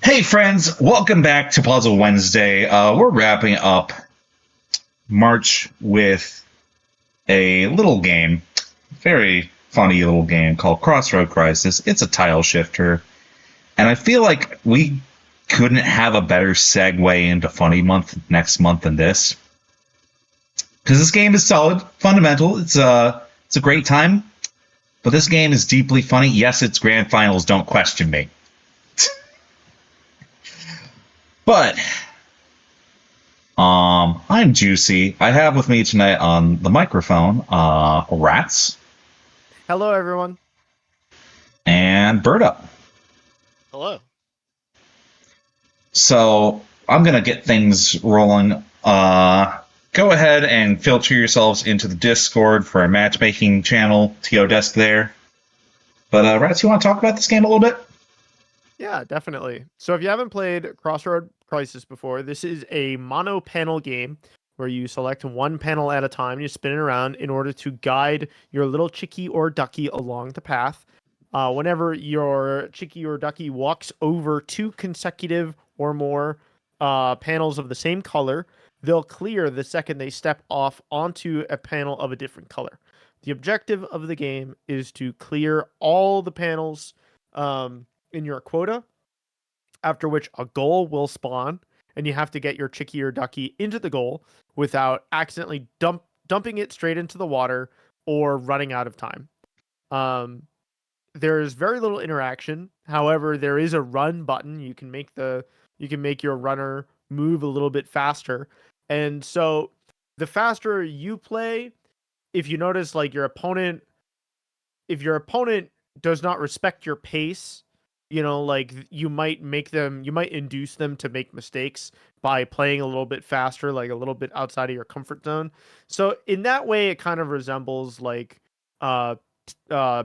Hey friends, welcome back to Puzzle Wednesday. We're wrapping up March with a little game, very funny little game called Crossroad Crisis. It's a tile shifter, and I feel like we couldn't have a better segue into funny month next month than this, because this game is solid, fundamental. It's a great time, but this game is deeply funny. Yes, it's grand finals. Don't question me. But I'm Juicey. I have with me tonight on the microphone Ratttz. Hello, everyone. And birdup. Hello. So I'm gonna get things rolling. Go ahead and filter yourselves into the Discord for our matchmaking channel, TO Desk there. But Ratttz, you want to talk about this game a little bit? Yeah, definitely. So if you haven't played Crossroad Crisis before, this is a mono panel game where you select one panel at a time. You spin it around in order to guide your little chickie or ducky along the path. Whenever your chickie or ducky walks over two consecutive or more panels of the same color, they'll clear the second they step off onto a panel of a different color. The objective of the game is to clear all the panels in your quota, after which a goal will spawn, and you have to get your chickie or ducky into the goal without accidentally dumping it straight into the water or running out of time. There's very little interaction. However, there is a run button. You can make your runner move a little bit faster. And so the faster you play, if you notice, like, if your opponent does not respect your pace, like, you might induce them to make mistakes by playing a little bit faster, like a little bit outside of your comfort zone. So in that way, it kind of resembles like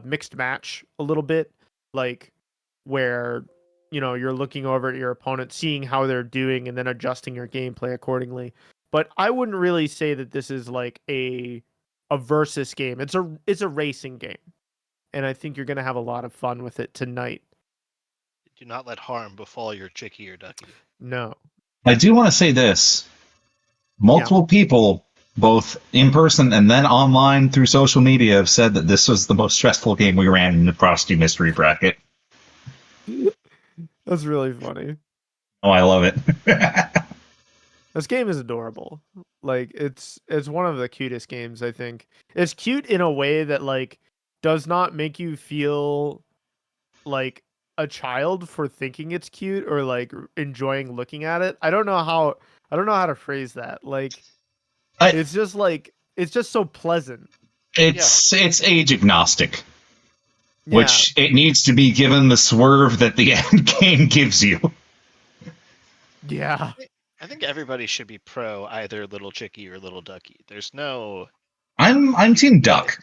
mixed match a little bit, like where you're looking over at your opponent, seeing how they're doing, and then adjusting your gameplay accordingly. But I wouldn't really say that this is like a versus game. It's a racing game, and I think you're gonna have a lot of fun with it tonight. Do not let harm befall your chickie or ducky. No. I do want to say this. Multiple people, both in person and then online through social media, have said that this was the most stressful game we ran in the Frosty Mystery Bracket. That's really funny. Oh, I love it. This game is adorable. Like, it's one of the cutest games, I think. It's cute in a way that, like, does not make you feel like a child for thinking it's cute or like enjoying looking at it. I don't know how to phrase that. Like, it's just so pleasant. It's age agnostic. Yeah. Which it needs to be, given the swerve that the end game gives you. Yeah. I think everybody should be pro either little chickie or little ducky. There's no. I'm team duck.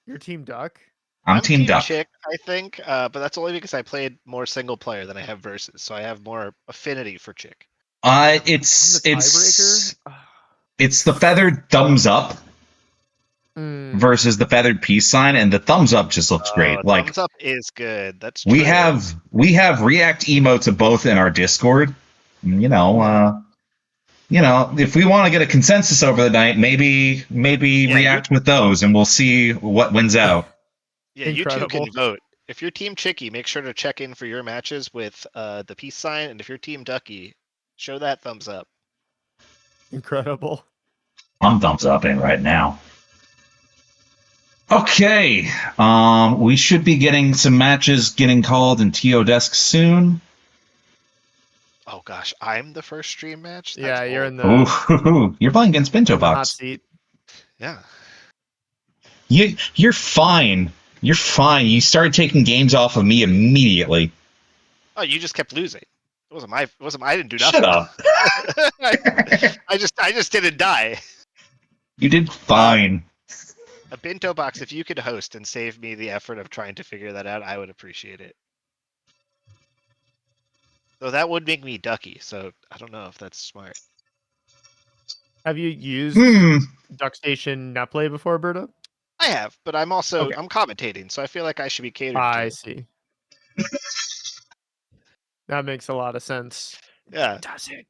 You're team duck? I'm team duck. Chick, I think, but that's only because I played more single player than I have versus, so I have more affinity for chick. It's the feathered thumbs up versus the feathered peace sign, and the thumbs up just looks great. Like, thumbs up is good. That's true. We have React emotes of both in our Discord. If we want to get a consensus over the night, maybe React with those, and we'll see what wins out. Yeah, incredible. You two can vote. If you're Team Chickie, make sure to check in for your matches with the peace sign, and if you're Team Ducky, show that thumbs up. Incredible. I'm thumbs up in right now. Okay, we should be getting some matches getting called in TO Desk soon. Oh gosh, I'm the first stream match? That's you're in the... Ooh, you're playing against Bintobox. Hot seat. Yeah. You're fine. You're fine. You started taking games off of me immediately. Oh, you just kept losing. It wasn't I didn't do nothing. Shut up. I just didn't die. You did fine. A Bintobox, if you could host and save me the effort of trying to figure that out, I would appreciate it. Though that would make me ducky, so I don't know if that's smart. Have you used DuckStation NetPlay before, birdup? I have, but I'm also I'm commentating, so I feel like I should be catered to. I see. That makes a lot of sense. Yeah. Does it?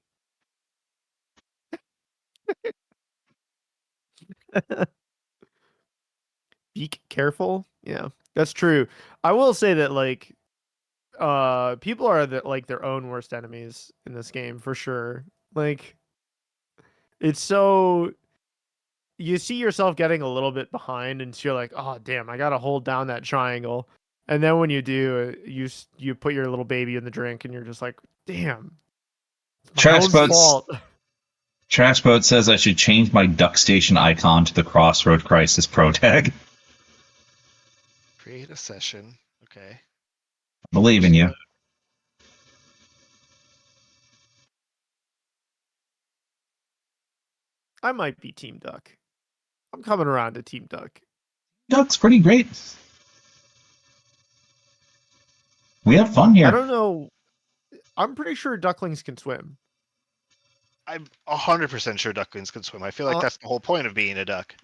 Be careful. Yeah, that's true. I will say that like people are like their own worst enemies in this game for sure. Like it's so you see yourself getting a little bit behind and you're like, "Oh, damn, I got to hold down that triangle." And then when you do, you put your little baby in the drink and you're just like, "Damn. It's my own fault." TrashBoat says I should change my duck station icon to the Crossroad Crisis Pro tag. Create a session. Okay. Believe in you. I might be Team Duck. I'm coming around to Team Duck. Duck's pretty great. We have fun here. I don't know. I'm pretty sure ducklings can swim. I'm 100% sure ducklings can swim. I feel like that's the whole point of being a duck.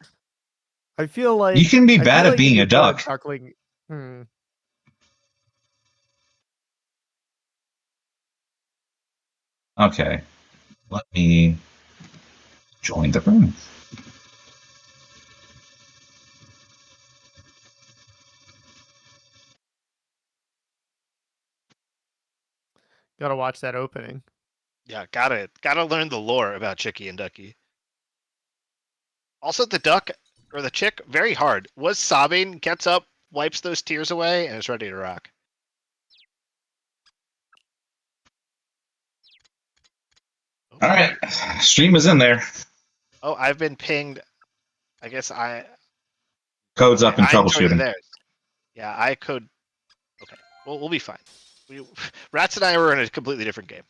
I feel like you can be bad at being if a you put duck. Duckling. Okay. Let me join the room. Gotta watch that opening. Yeah, gotta learn the lore about Chicky and Ducky. Also, the duck or the chick, very hard. Was sobbing, gets up, wipes those tears away, and is ready to rock. All right, stream is in there. Oh, I've been pinged. I guess Code's up in troubleshooting. Theirs. Yeah, I code. Okay, well, we'll be fine. Ratttz and I were in a completely different game.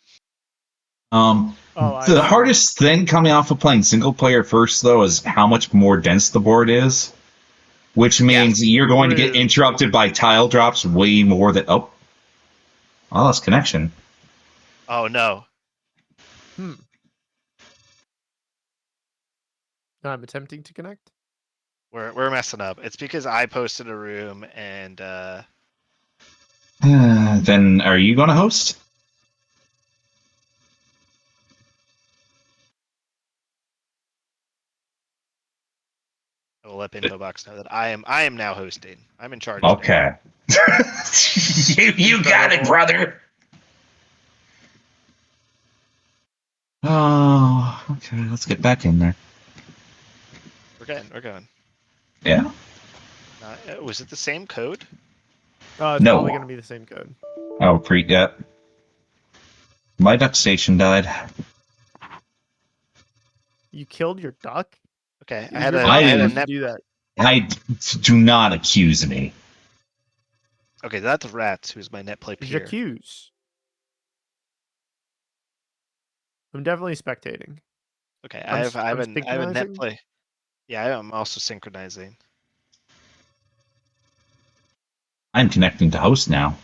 The hardest thing coming off of playing single player first, though, is how much more dense the board is, which means you're going to get interrupted by tile drops way more than. Oh, I lost connection. Oh no. I'm attempting to connect. We're messing up. It's because I posted a room and. Then are you going to host? I will let Bintobox know that I am now hosting. I'm in charge. Okay. you got it, brother. Oh, okay. Let's get back in there. We're going. Yeah. Was it the same code? It's probably going to be the same code. Oh, yeah. My duck station died. You killed your duck? Okay, I didn't do that. Do not accuse me. Okay, that's Ratttz, who's my net play peer. Accuse. I'm definitely spectating. Okay, I have a net play. Yeah, I'm also synchronizing. I'm connecting to host now.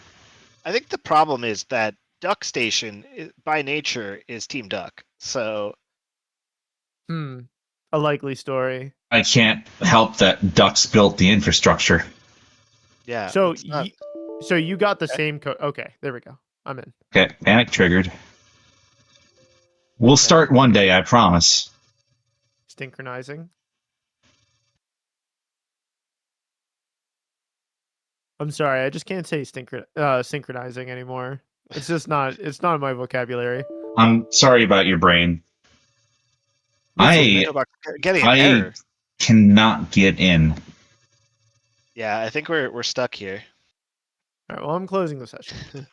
I think the problem is that Duck Station, by nature, is Team Duck. So. A likely story. I can't help that Ducks built the infrastructure. Yeah. So you got the same code. Okay, there we go. I'm in. Okay, panic triggered. We'll start one day, I promise. Synchronizing. I'm sorry, I just can't say synchronizing anymore. It's just not. It's not in my vocabulary. I'm sorry about your brain. I cannot get in. Yeah, I think we're stuck here. All right. Well, I'm closing the session.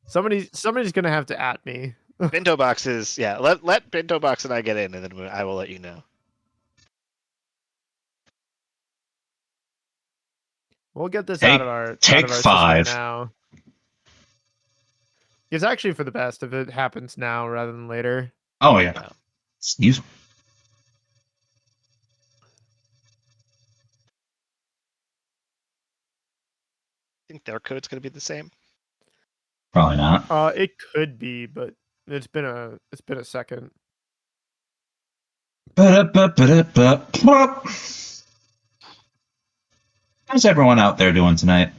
Somebody's gonna have to at me. Bintobox is Let Bintobox and I get in, and then I will let you know. We'll get this out of our take 5 now. It's actually for the best if it happens now rather than later. Oh yeah. Excuse me. Think their code's gonna be the same? Probably not. It could be, but it's been a second. How's everyone out there doing tonight?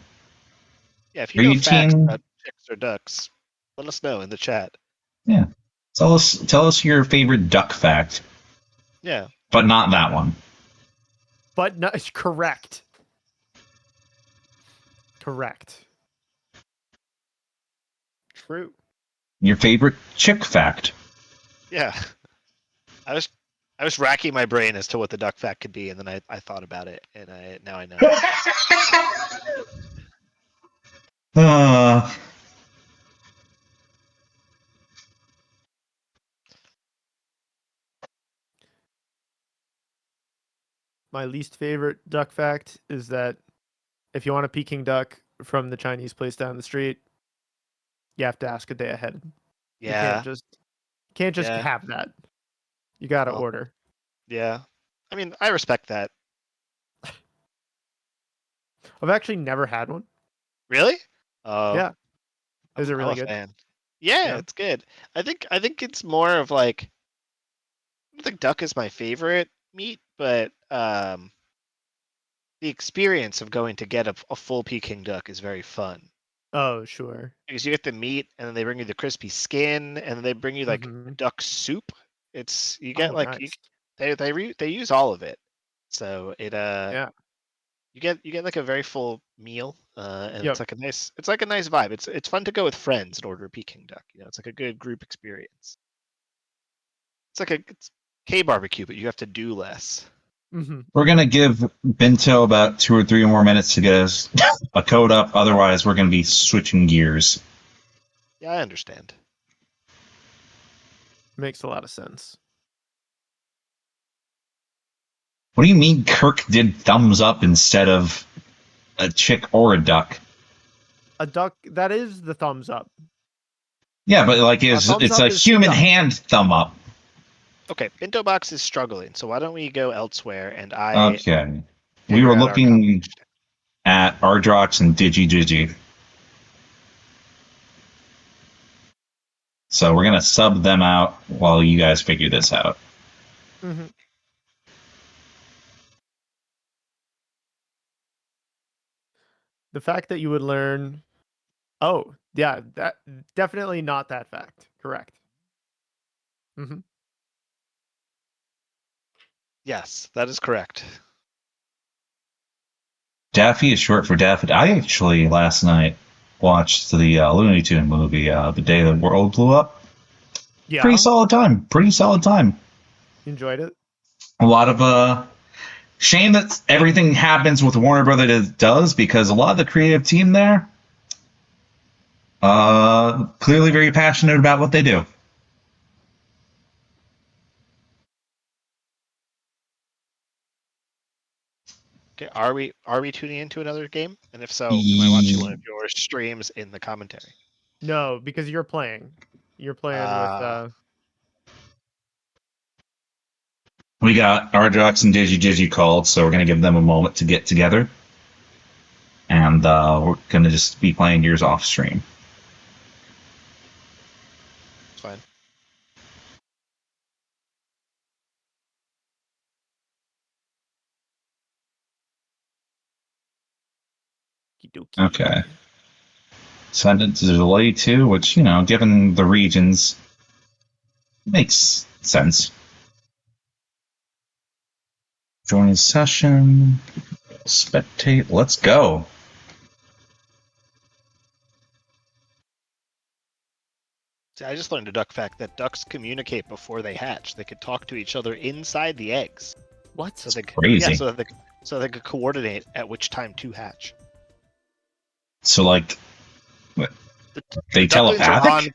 Yeah, if you know facts about chicks or ducks? Let us know in the chat. Yeah. Tell us your favorite duck fact, Yeah. but not that one. But no, it's correct. Correct. True. Mm. Your favorite chick fact. Yeah. I was racking my brain as to what the duck fact could be, and then I thought about it, and now I know. My least favorite duck fact is that if you want a Peking duck from the Chinese place down the street, you have to ask a day ahead. Yeah. You can't just Yeah. have that. You gotta Well, order. Yeah. I mean, I respect that. I've actually never had one. Really? Yeah. Is it I'm really a good? fan. Yeah, Yeah. it's good. I think it's more of like, I don't think duck is my favorite meat, but the experience of going to get a full Peking duck is very fun. Oh, sure. Because you get the meat, and then they bring you the crispy skin, and then they bring you like Mhm. duck soup. You get Oh, like nice. they use all of it, so Yeah. you get like a very full meal, and Yep. it's like a nice vibe. It's fun to go with friends and order a Peking duck. It's like a good group experience. It's K barbecue, but you have to do less. Hmm. We're gonna give Binto about 2 or 3 more minutes to get us a code up. Otherwise, we're gonna be switching gears. Yeah, I understand. Makes a lot of sense. What do you mean Kirk did thumbs up instead of a chick or a duck? A duck, that is the thumbs up. Yeah, but like thumbs it's up a is human duck. hand thumb up. Okay, Bintobox is struggling, so why don't we go elsewhere? And I Okay. We figure were out our looking combination. at Ardrox and DigiDigi. So we're gonna sub them out while you guys figure this out. Hmm. The fact that you would learn. Oh, yeah, that definitely not that fact. Correct. Hmm. Yes, that is correct. Daffy is short for Daffy. I actually last night watched the Looney Tune movie, The Day the World Blew Up. Yeah. Pretty solid time. Pretty solid time. Enjoyed it. A lot of shame that everything happens with Warner Brothers does, because a lot of the creative team there clearly very passionate about what they do. Okay, are we tuning into another game? And if so, am I watching one of your streams in the commentary? No, because you're playing. You're playing with. We got Ardrox and DigiDigi called, so we're going to give them a moment to get together. And we're going to just be playing yours off stream. It's fine. Okay. Send it to delay 2, which, given the regions, makes sense. Join session. Spectate. Let's go. See, I just learned a duck fact that ducks communicate before they hatch. They could talk to each other inside the eggs. What? So they Crazy. Yeah, so they could coordinate at which time to hatch. So, like, they The ducklings are telepathic?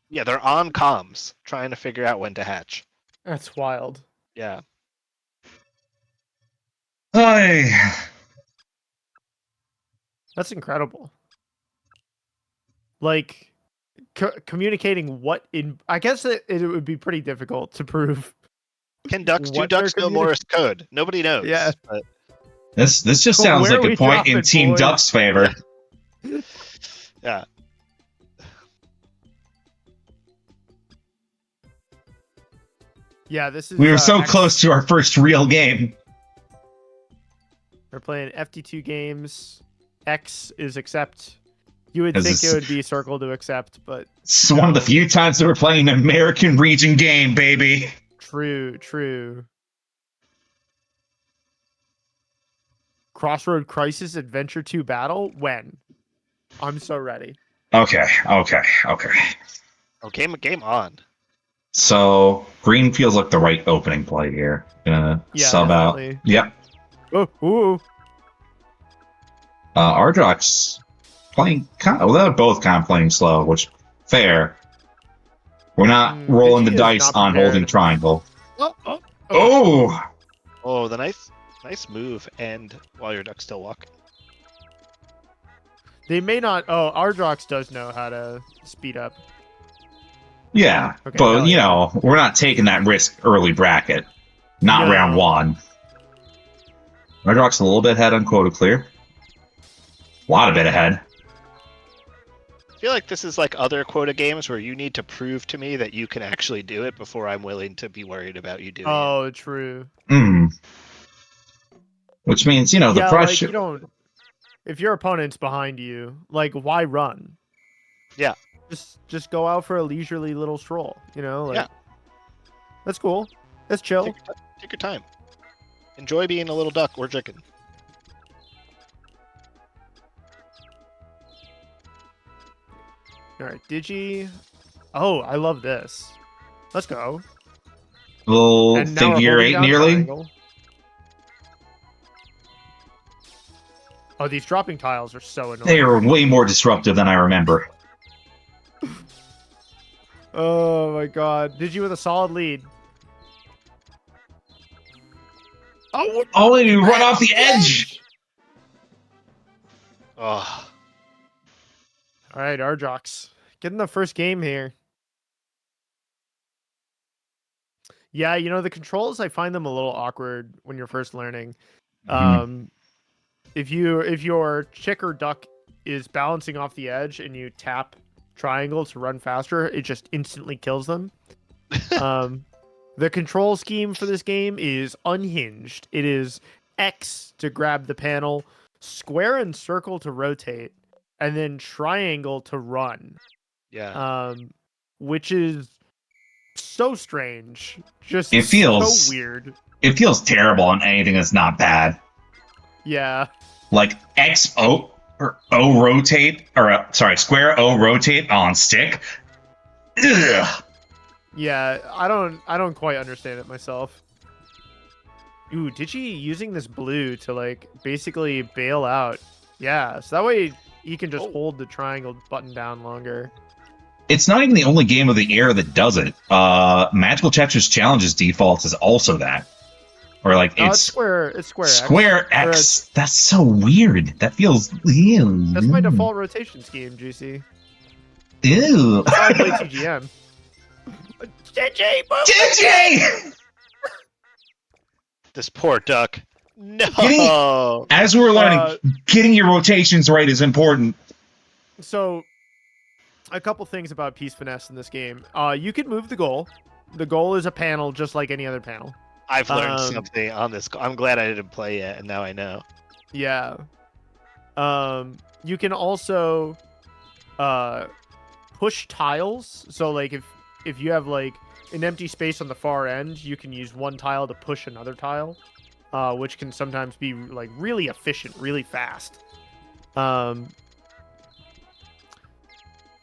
they're on comms trying to figure out when to hatch. That's wild. Yeah. Hi. That's incredible. Like communicating what in. I guess it would be pretty difficult to prove. Can ducks do What they're ducks know Morse code? Nobody knows. Yeah. But This just sounds Where like are a we point in dropping, Team boys? Duck's favor. yeah. Yeah, this is. We were so X. close to our first real game. We're playing FT2 games. X is accept. You would 'Cause think it's- it would be circle to accept, but It's one of the few times that we're playing an American region game, baby. true. Crossroad Crisis Adventure 2 Battle? When? I'm so ready. Okay. Oh, game on. So green feels like the right opening play here. Gonna Yeah, sub definitely. out. Yep. Oh, ooh. Ardrox playing kind of, well, they're both kind of playing slow, which fair. We're not rolling Digi the is dice not on holding prepared. triangle. Okay. Oh! Oh, the nice move, and while your duck's still walking. They may not. Oh, Ardrox does know how to speed up. Yeah, Okay, but hell you yeah. know, we're not taking that risk early bracket. Not No. round one. Ardrox a little bit ahead on quota clear. A lot of bit ahead. I feel like this is like other quota games where you need to prove to me that you can actually do it before I'm willing to be worried about you doing it. Oh, true. Which means, you know, the Yeah, pressure. like, you don't. If your opponent's behind you, like, why run? Yeah. Just go out for a leisurely little stroll. You know, like. Yeah. That's cool. That's chill. Take your time. Enjoy being a little duck or chicken. All right, Digi. Oh, I love this. Let's go. Little And now we're figure holding eight down nearly. triangle. Oh, these dropping tiles are so annoying. They are way more disruptive than I remember. Oh my god. Digi with a solid lead. Oh, you run off the edge! Oh, All right, Ardrox. Getting the first game here. Yeah, you know, the controls, I find them a little awkward when you're first learning. If your chick or duck is balancing off the edge and you tap triangle to run faster, it just instantly kills them. The control scheme for this game is unhinged. It is X to grab the panel, square and circle to rotate, and then triangle to run. yeah. Which is so strange. Just It feels so weird. It feels terrible on anything that's not bad. Yeah. Like X O or O rotate, or square O rotate on stick. Ugh. Yeah, I don't quite understand it myself. Ooh, Digi using this blue to like basically bail out. Yeah, so that way he can just hold the triangle button down longer. It's not even the only game of the era that does it. Magical Tetris Challenges default is also that. Or like No, it's square. It's square X. Square X. That's so weird. That feels. Ew. That's my default rotation scheme, Juicy. Ew. That's how I play TGM. JJ! This poor duck. No. As we're learning, getting your rotations right is important. So, a couple things about piece finesse in this game. You can move the goal. The goal is a panel just like any other panel. I've learned something on this. I'm glad I didn't play yet, and now I know. Yeah. You can also push tiles. So like if you have like an empty space on the far end, you can use one tile to push another tile, which can sometimes be like really efficient, really fast.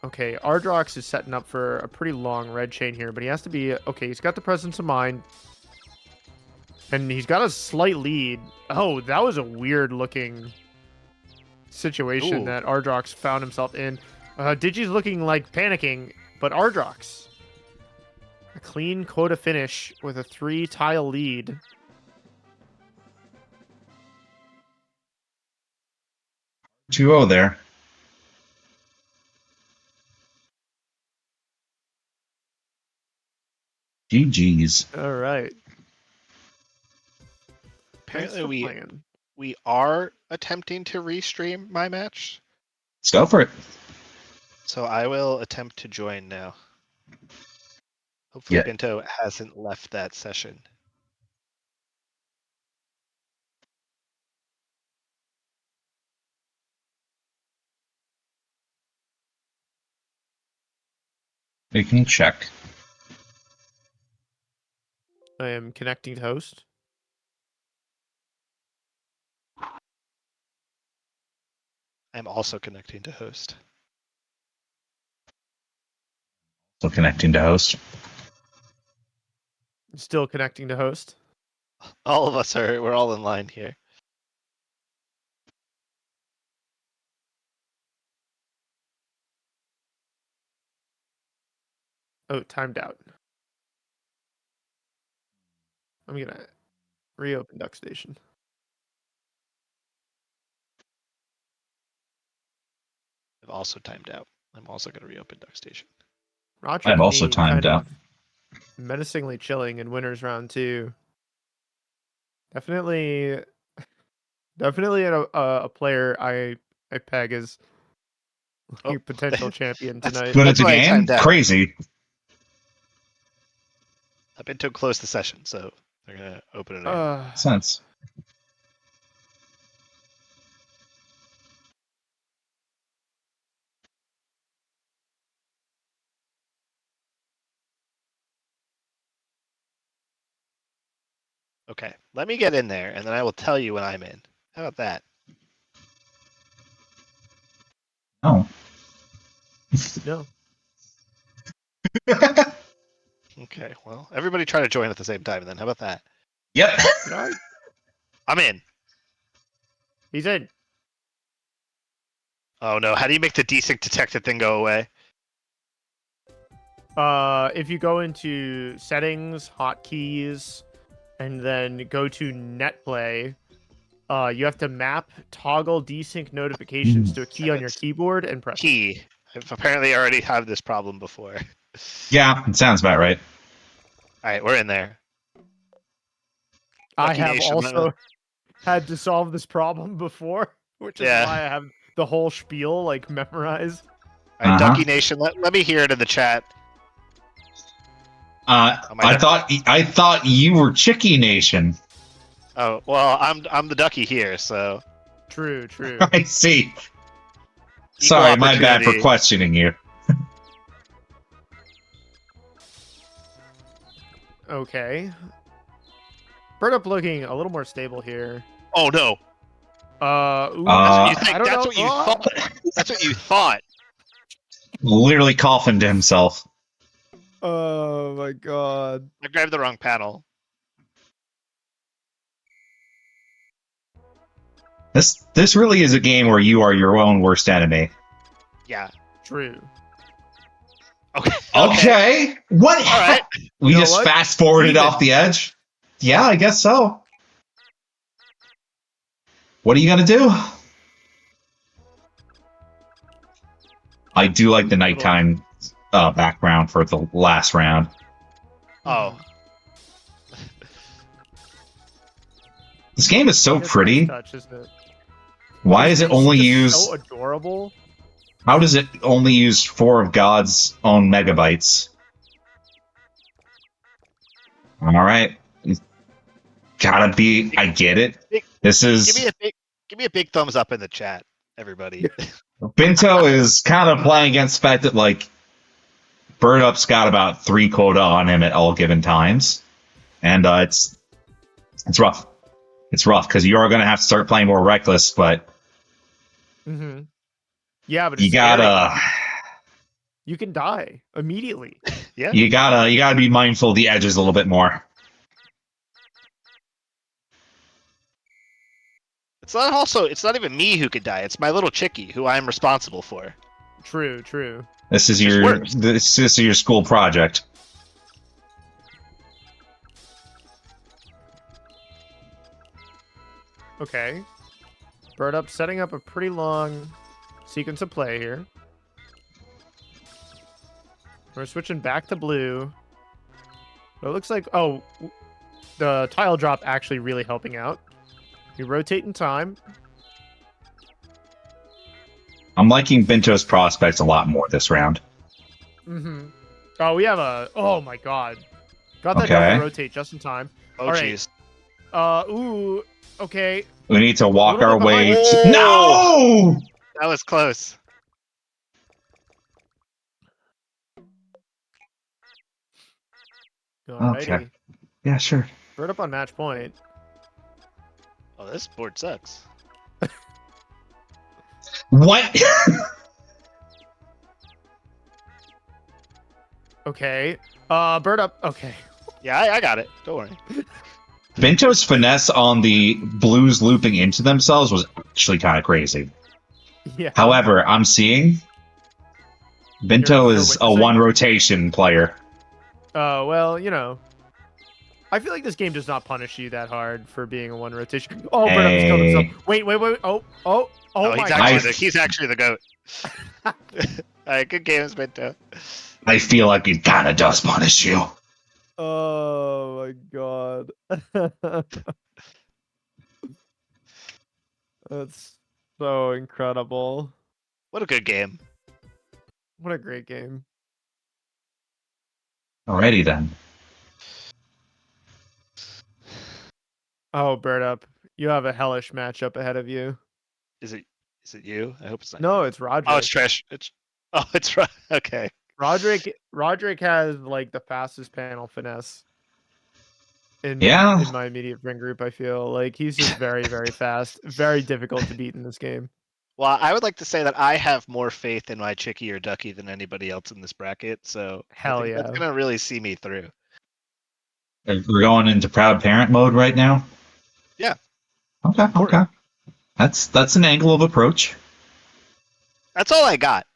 Okay, Ardrox is setting up for a pretty long red chain here, but he has to be okay. He's got the presence of mind. And he's got a slight lead. Oh, that was a weird looking situation that Ardrox found himself in. Digi's looking like panicking, but Ardrox. A clean quota finish with a 3-tile lead. Two-0 there. GG's. All right. Apparently we are attempting to restream my match. Let's go for it. So I will attempt to join now. Hopefully Binto hasn't left that session. Making check. I am connecting to host. I'm also connecting to host. Still connecting to host. Still connecting to host. All of us are. We're all in line here. Oh, timed out. I'm gonna reopen Duck Station. I've also timed out. I'm also going to reopen Duck Station. Rodrick I'm and also me timed kind out. of menacingly chilling in winners round 2. Definitely a player I peg as Oh, a potential champion that's tonight. Good at That's the why I game? timed out. Crazy. I've been to close the session, so they're going to open it again. Sense. Okay, let me get in there, and then I will tell you when I'm in. How about that? Oh. No. Okay, well, everybody try to join at the same time, then. How about that? Yep. Right. I'm in. He's in. Oh no, how do you make the desync detected thing go away? If you go into settings, hotkeys, and then go to netplay, you have to map toggle desync notifications to a key on your keyboard and press it. Key. I've apparently already had this problem before. Yeah, it sounds about right. Alright, we're in there. I Lucky have Nation, also had to solve this problem before, which is Yeah. why I have the whole spiel like memorized. Alright, Uh-huh. Ducky Nation, let me hear it in the chat. I thought you were Chicky Nation. Oh, well, I'm the Ducky here, so True. I see. Sorry, my bad for opportunity. questioning you. Okay. Birdup looking a little more stable here. Oh no. Ooh, That's what you I think. don't That's know. what you thought. That's what you thought. Literally coughing to himself. Oh my god. I grabbed the wrong panel. This really is a game where you are your own worst enemy. Yeah. True. Okay. Okay. What? All right. We You know just what? fast forwarded Even. off the edge? Yeah, I guess so. What are you gonna do? I do like the nighttime background for the last round. Oh. This game is so It's pretty. nice touch, isn't it? Why is it only just use? so adorable? How does it only use 4 of God's own megabytes? All right, gotta be. I get it. This is. Give me a big thumbs up in the chat, everybody. Binto is kind of playing against the fact that like Birdup's got about 3 quota on him at all given times, and it's rough. It's rough because you are going to have to start playing more reckless, but Yeah, but you it's gotta scary. You can die immediately. Yeah. you gotta be mindful of the edges a little bit more. It's not even me who could die. It's my little chickie who I am responsible for. True. This is It's your worse. this is your school project. Okay. Birdup setting up a pretty long sequence of play here. We're switching back to blue. It looks like, oh, the tile drop actually really helping out. You rotate in time. I'm liking Binto's prospects a lot more this round. Oh, we have a, oh my god. Got that Okay. double rotate just in time. Oh All jeez. right. Ooh, okay. We need to walk little our bit way. behind. To... No! That was close. Alrighty. Okay. Yeah, sure. Bird up on match point. Oh, this board sucks. What? Okay. Bird up. Okay. Yeah, I got it. Don't worry. Binto's finesse on the blues looping into themselves was actually kind of crazy. Yeah. However, I'm seeing Binto You're is a witnessing? one rotation player. Well, you know. I feel like this game does not punish you that hard for being a one rotation. Oh, Bird up has killed Hey. himself. Wait. Oh my he's god. actually the goat. All right, good game, Binto. I feel like it kind of does punish you. Oh my god. That's so incredible. What a good game. What a great game. Alrighty then. Oh, Bird up. You have a hellish matchup ahead of you. Is it you? I hope it's not. No, you. it's Rodrick. Oh, it's trash. It's right. Okay. Rodrick has like the fastest panel finesse in Yeah. in my immediate friend group. I feel like he's just very, very fast, very difficult to beat in this game. Well, I would like to say that I have more faith in my Chicky or Ducky than anybody else in this bracket, so Hell I think yeah. that's gonna really see me through. We're going into proud parent mode right now. Yeah. Okay. That's an angle of approach. That's all I got.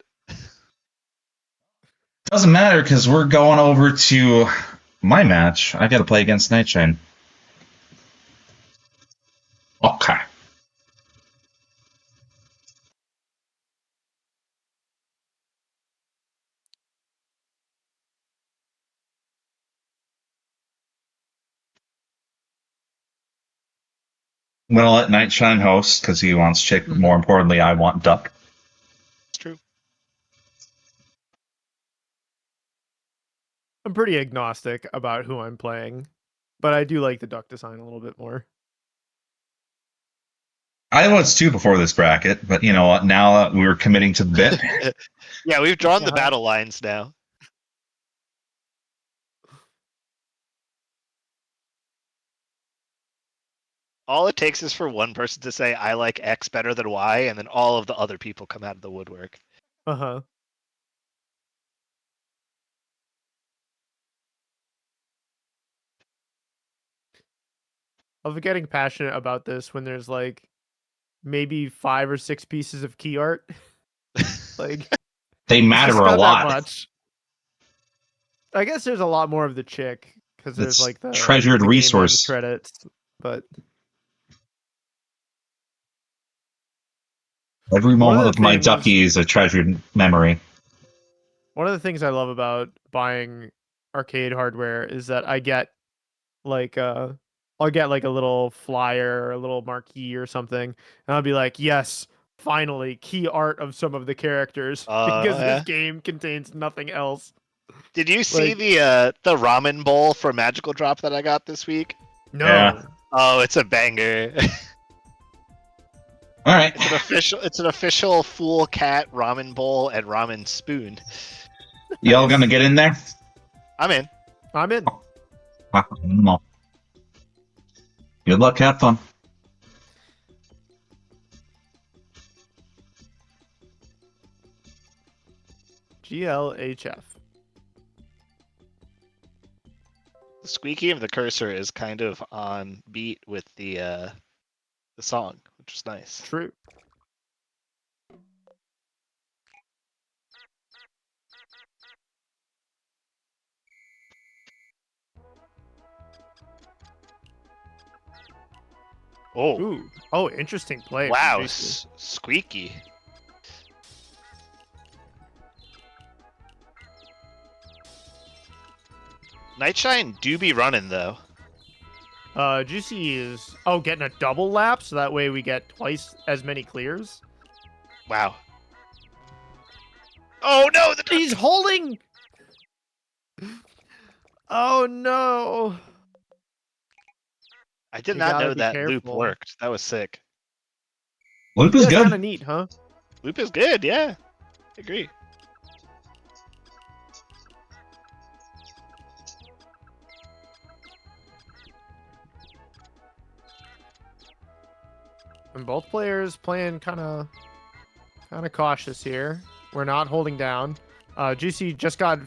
Doesn't matter because we're going over to my match. I got to play against NightShyne. Okay. I'm gonna let NightShyne host because he wants chick. More importantly, I want duck. It's true. I'm pretty agnostic about who I'm playing, but I do like the duck design a little bit more. I was too before this bracket, but you know what? Now that we're committing to the bit, Yeah, we've drawn the Yeah. battle lines now. All it takes is for one person to say, I like X better than Y, and then all of the other people come out of the woodwork. Uh-huh. I'll be getting passionate about this when there's like maybe 5 or 6 pieces of key art. Like they it's matter just a not that lot. much. I guess there's a lot more of the chick because there's It's like the treasured the game resource. credits, but Every One of moment the of my things- ducky is a treasured memory. one of the things I love about buying arcade hardware is that I get like I'll get like a little flyer or a little marquee or something, and I'll be like, yes, finally, key art of some of the characters because Yeah. this game contains nothing else. Did you see Like- the ramen bowl for Magical Drop that I got this week? No. Yeah. Oh, it's a banger. All right. It's an official full cat ramen bowl and ramen spoon. Y'all gonna get in there? I'm in. I'm in. No. Good luck. Have fun. GLHF. The squeaky of the cursor is kind of on beat with the song, which is nice. True. Oh, Ooh. Oh, interesting play. from wow, Juicey. squeaky. NightShyne do be running though. Juicy is getting a double lap, so that way we get twice as many clears. Wow. Oh no, He's holding. Oh no. I did You not gotta know be that loop careful. worked. That was sick. Loop is That's kind of good. neat, huh? Loop is good, yeah. I agree. And both players playing kind of cautious here. We're not holding down. Juicey just got,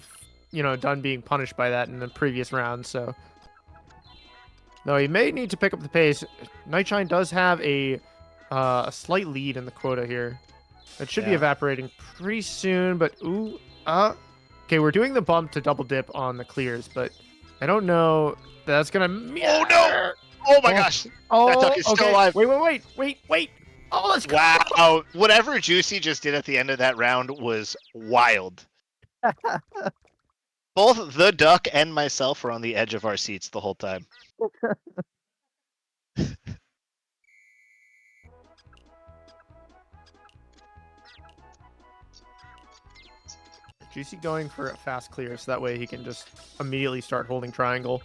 done being punished by that in the previous round, so. No, he may need to pick up the pace. NightShyne does have a slight lead in the quota here. It should be evaporating pretty soon, but okay, we're doing the bump to double dip on the clears, but I don't know that's gonna. Oh no! Oh my gosh! That duck is still alive. Wait! Oh, let's go! Wow! Whatever Juicey just did at the end of that round was wild. Both the duck and myself were on the edge of our seats the whole time. Juicey going for a fast clear, so that way he can just immediately start holding triangle.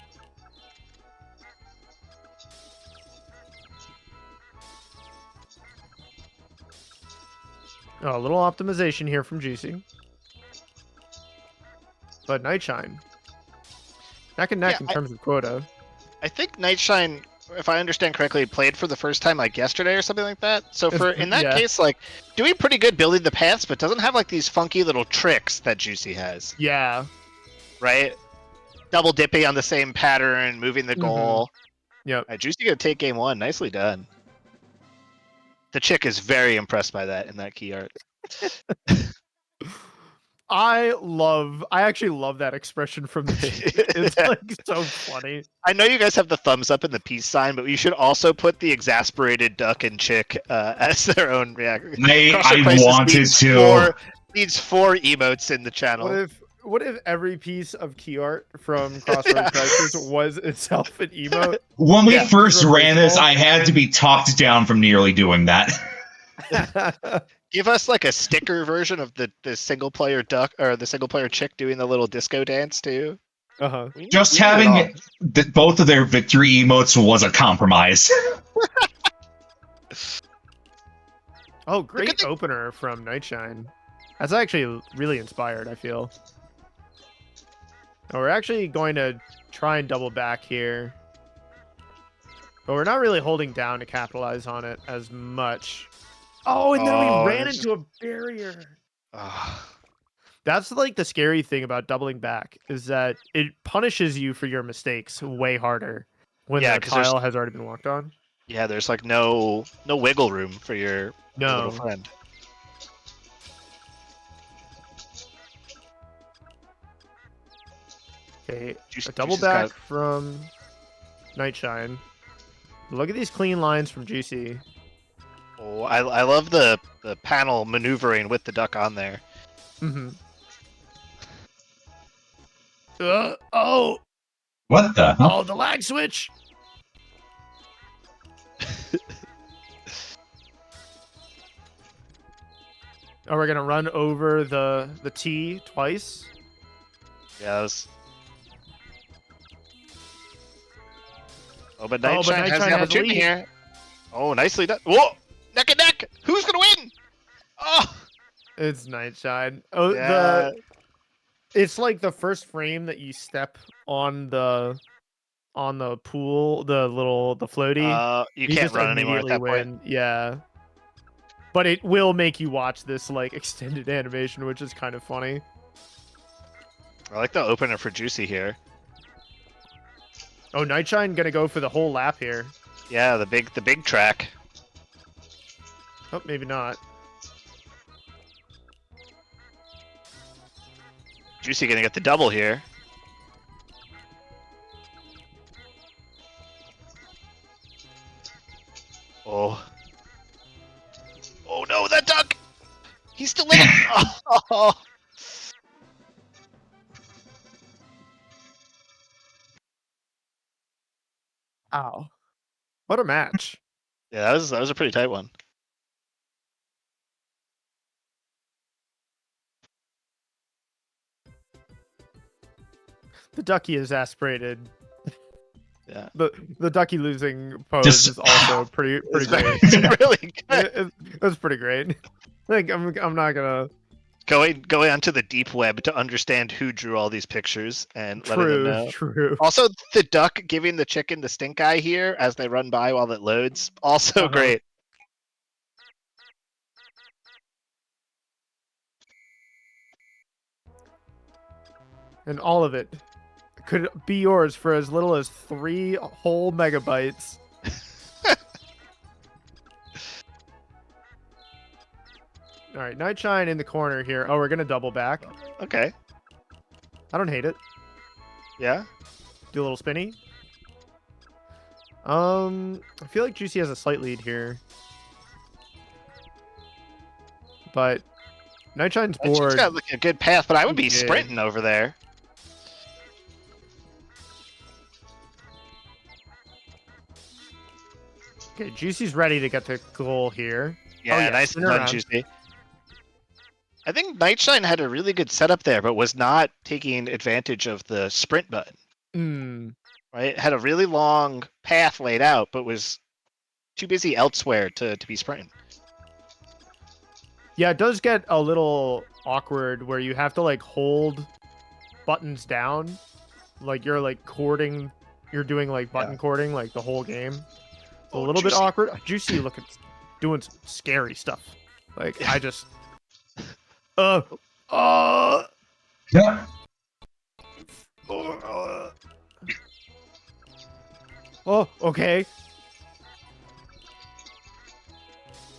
Oh, a little optimization here from Juicey. But NightShyne, neck and neck in terms of quota. I think NightShyne, if I understand correctly, played for the first time like yesterday or something like that. So in that case, like doing pretty good building the paths, but doesn't have like these funky little tricks that Juicey has. Yeah. Right? Double dipping on the same pattern, moving the goal. Yep. Juicey gonna take game one. Nicely done. The chick is very impressed by that in that key art. I actually love that expression from the chick. It's like so funny. I know you guys have the thumbs up and the peace sign, but you should also put the exasperated duck and chick as their own reaction. I wanted to. Needs 4 emotes in the channel. What if every piece of key art from Crossroad Crisis was itself an emote? When we first ran this, I had to be talked down from nearly doing that. Give us like a sticker version of the single player duck or the single player chick doing the little disco dance too. Just having both of their victory emotes was a compromise. Oh, great opener from NightShyne. That's actually really inspired, I feel. We're actually going to try and double back here. But we're not really holding down to capitalize on it as much. Oh, and then we ran into a barrier. That's like the scary thing about doubling back, is that it punishes you for your mistakes way harder when the tile has already been walked on. Yeah, there's like no wiggle room for your little friend. Okay, a double back from NightShyne. Look at these clean lines from Juicey. Oh, I love the panel maneuvering with the duck on there. Oh! What the hell? Oh, the lag switch! Oh, we're gonna run over the T twice. Yes. Oh, but NightShyne has the opportunity here. Oh, nicely done. Whoa! Neck and neck! Who's gonna win? Oh! It's NightShyne. Oh, yeah. It's like the first frame that you step on the pool, the floaty. You can't run anymore at that point. Yeah. But it will make you watch this like extended animation, which is kind of funny. I like the opener for Juicey here. Oh, NightShyne gonna go for the whole lap here. Yeah, the big track. Oh, maybe not. Juicey gonna get the double here. Oh. Oh no, that duck! He's still in it! Oh. Ow. What a match. Yeah, that was a pretty tight one. The ducky is aspirated. Yeah. The ducky losing pose is also pretty great. It's really good. It's pretty great. Like I'm not gonna going onto the deep web to understand who drew all these pictures and letting them know. True. Also, the duck giving the chicken the stink eye here as they run by while it loads, also great. And all of it could be yours for as little as 3 whole megabytes. All right, NightShyne in the corner here. Oh, we're gonna double back. Okay. I don't hate it. Yeah. Do a little spinny. I feel like Juicey has a slight lead here, but NightShine's She's board. got like a good path, but I would be Yeah. sprinting over there. Okay, Juicey's ready to get the goal here. Yeah, yeah, nice spin done, around. Juicy. I think NightShyne had a really good setup there, but was not taking advantage of the sprint button. Right? It had a really long path laid out, but was too busy elsewhere to be sprinting. Yeah, it does get a little awkward where you have to like hold buttons down, like you're like cording, you're doing like button cording like the whole game. It's a little bit Juicy. awkward. Juicey looking, doing some scary stuff. Like I just, Yeah. oh, okay.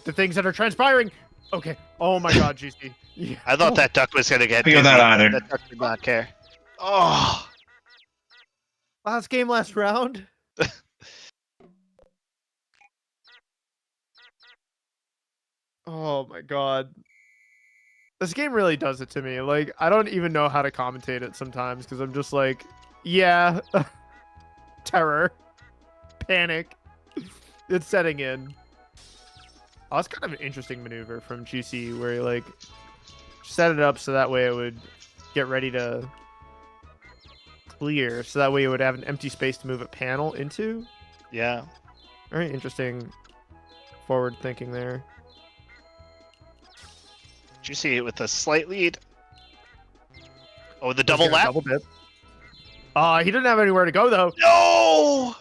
The things that are transpiring. Okay. Oh my God, Juicy. Yeah. I thought that duck was gonna get Feel that dizzy. either. That duck did not care. Oh, Last game, last round. Oh my God. This game really does it to me. Like, I don't even know how to commentate it sometimes because I'm just like, yeah, terror, panic. It's setting in. Oh, that's kind of an interesting maneuver from Juicy where he like set it up so that way it would get ready to clear. So that way it would have an empty space to move a panel into. yeah. Very interesting forward thinking there. Juicy with a slight lead. Oh, the He's double gonna lap. Double dip. He didn't have anywhere to go though. No.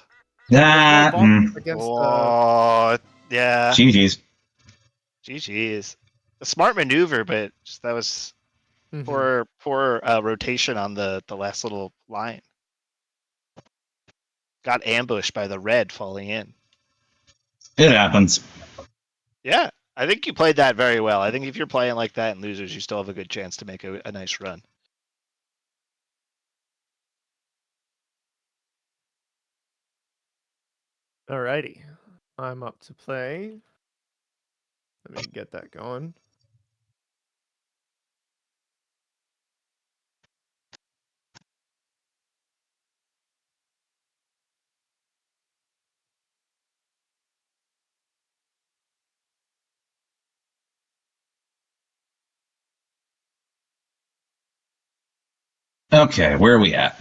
Nah. Against Oh, yeah. GG's. GG's. A smart maneuver, but just, that was Mhm. poor rotation on the last little line. Got ambushed by the red falling in. It happens. Yeah, I think you played that very well. I think if you're playing like that in losers, you still have a good chance to make a nice run. Alrighty. I'm up to play. Let me get that going. Okay, where are we at?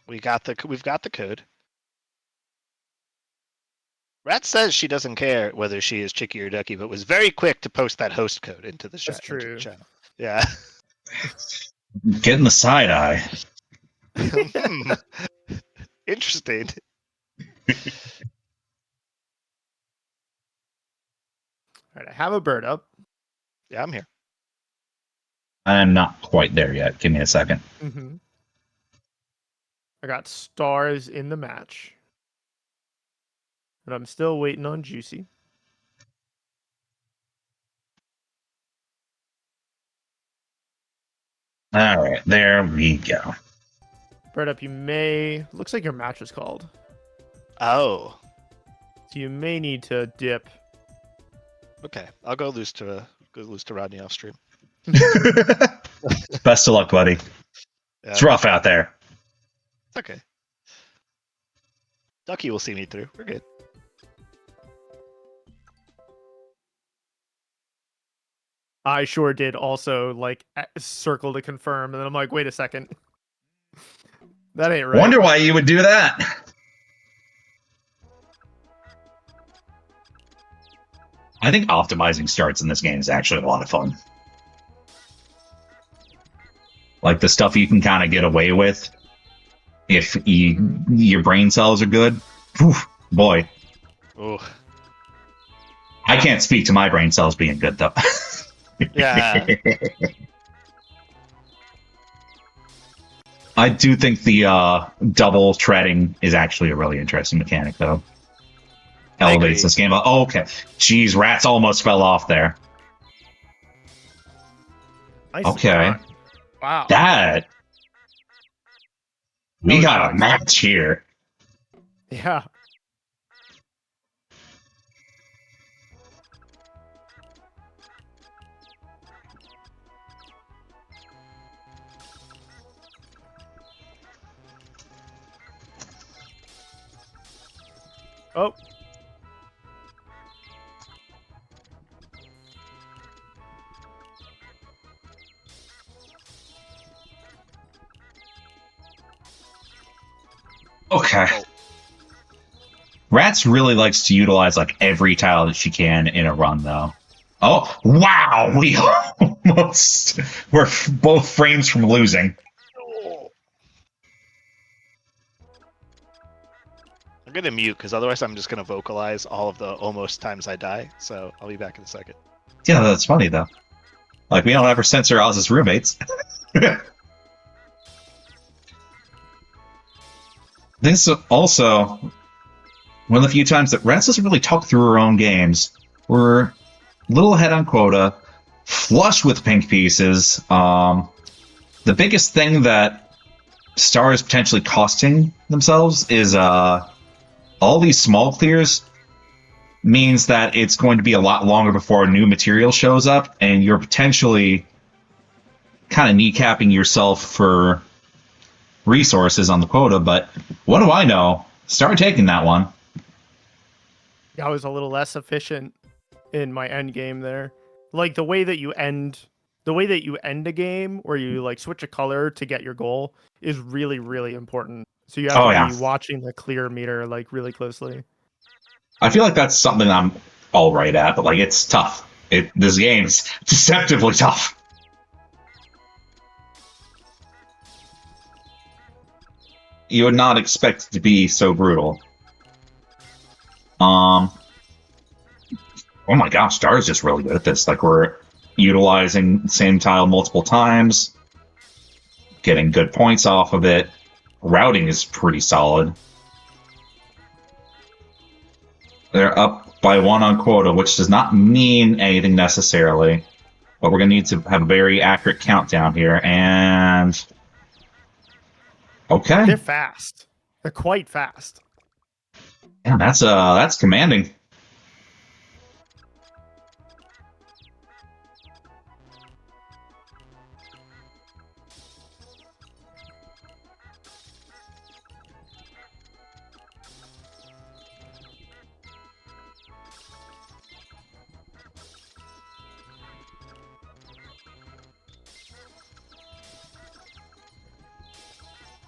We've got the code. Ratttz says she doesn't care whether she is chicky or ducky, but was very quick to post that host code into the That's into the true. channel. Yeah. Getting the side eye. Hmm. Interesting. Alright, I have a bird up. Yeah, I'm here. I'm not quite there yet. Give me a second. I got stars in the match. But I'm still waiting on Juicy. All right, there we go. Bird up, you may. Looks like your match is called. Oh, So you may need to dip. okay. I'll go loose to Rodney off stream. Best of luck, buddy. Yeah, It's rough out there. it's okay. Ducky will see me through. We're good. I sure did also like circle to confirm, and then I'm like, wait a second. That ain't right. Wonder why you would do that. I think optimizing starts in this game is actually a lot of fun. Like the stuff you can kind of get away with if your brain cells are good. Whew, boy, Oh, I can't speak to my brain cells being good though. yeah. I do think the double treading is actually a really interesting mechanic, though. Elevates this game. Oh, okay. Jeez, Ratttz almost fell off there. Okay. Done. Wow. That. We got a match here. Yeah. Oh. Okay. Ratttz really likes to utilize like every tile that she can in a run, though. Oh, wow! We almost were both frames from losing. I'm gonna mute because otherwise I'm just gonna vocalize all of the almost times I die. So I'll be back in a second. Yeah, that's funny though. Like we don't ever censor Oz's roommates. This is also one of the few times that Ratttz doesn't really talk through her own games. We're a little ahead on quota, flush with pink pieces. The biggest thing that Star is potentially costing themselves is all these small clears means that it's going to be a lot longer before new material shows up, and you're potentially kind of kneecapping yourself for resources on the quota, but what do I know? Start taking that one. I was a little less efficient in my end game there. Like the way that you end a game where you like switch a color to get your goal is really, really important. So you have to be watching the clear meter like really closely. I feel like that's something I'm all right at, but like it's tough. This game's deceptively tough. You would not expect it to be so brutal. Oh my gosh, Star is just really good at this. Like we're utilizing the same tile multiple times, getting good points off of it. Routing is pretty solid. They're up by 1 on quota, which does not mean anything necessarily. But we're going to need to have a very accurate countdown here, and... Okay. They're fast. They're quite fast. Yeah, that's commanding.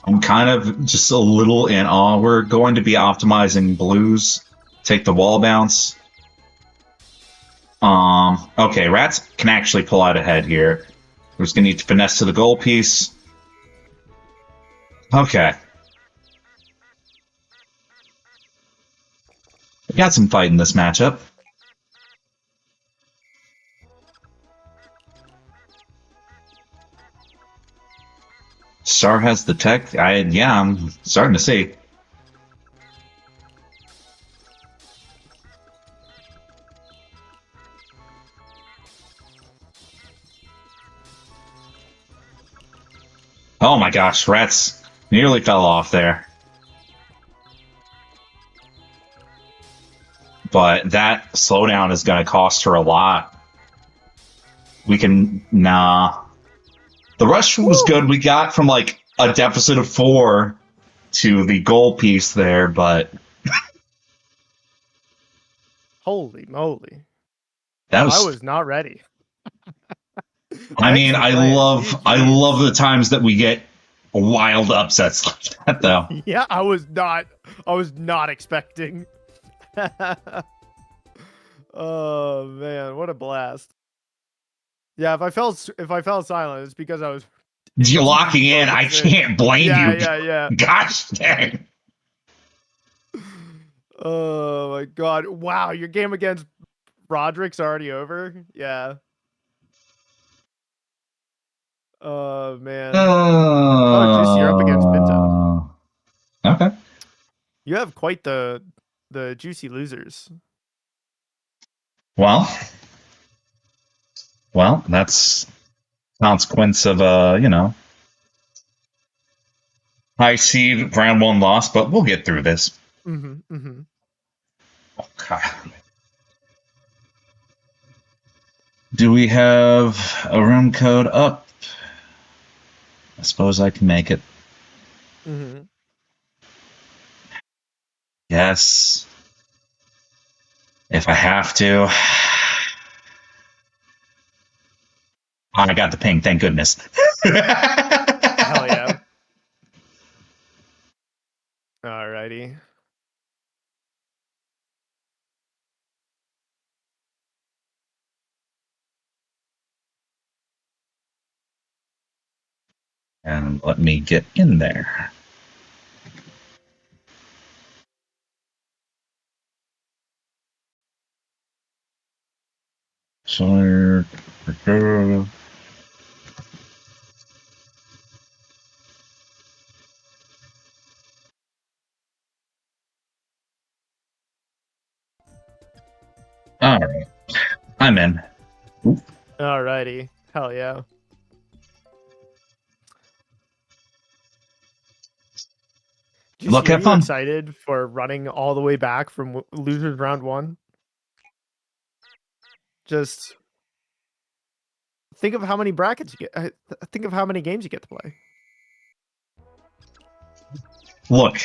I'm kind of just a little in awe. We're going to be optimizing blues. Take the wall bounce. Okay, Ratttz can actually pull out ahead here. We're just going to need to finesse to the goal piece. Okay. We got some fight in this matchup. Star has the tech. I'm starting to see. Oh my gosh, Ratttz nearly fell off there. But that slowdown is going to cost her a lot. Nah. The rush was good. We got from like a deficit of 4 to the goal piece there, but holy moly. I was not ready. I mean, I love the times that we get wild upsets like that though. Yeah, I was not expecting. Oh man, what a blast. Yeah, if I felt silent, it's because I was locking in. I can't blame you. Yeah. Gosh dang. Oh my god. Wow, your game against Rodrick's already over? Yeah. Oh man. Juicy, you're up against Binto. Okay. You have quite the juicy losers. Well, that's consequence of high seed round 1 loss, but we'll get through this. Okay. Do we have a room code up? I suppose I can make it. Yes. If I have to. I got the ping, thank goodness. Hell yeah. Alrighty. And let me get in there. So, alright. I'm in. Alrighty. Hell yeah. Look, have are fun. You excited for running all the way back from losers round 1? Just think of how many brackets you get. Think of how many games you get to play. Look.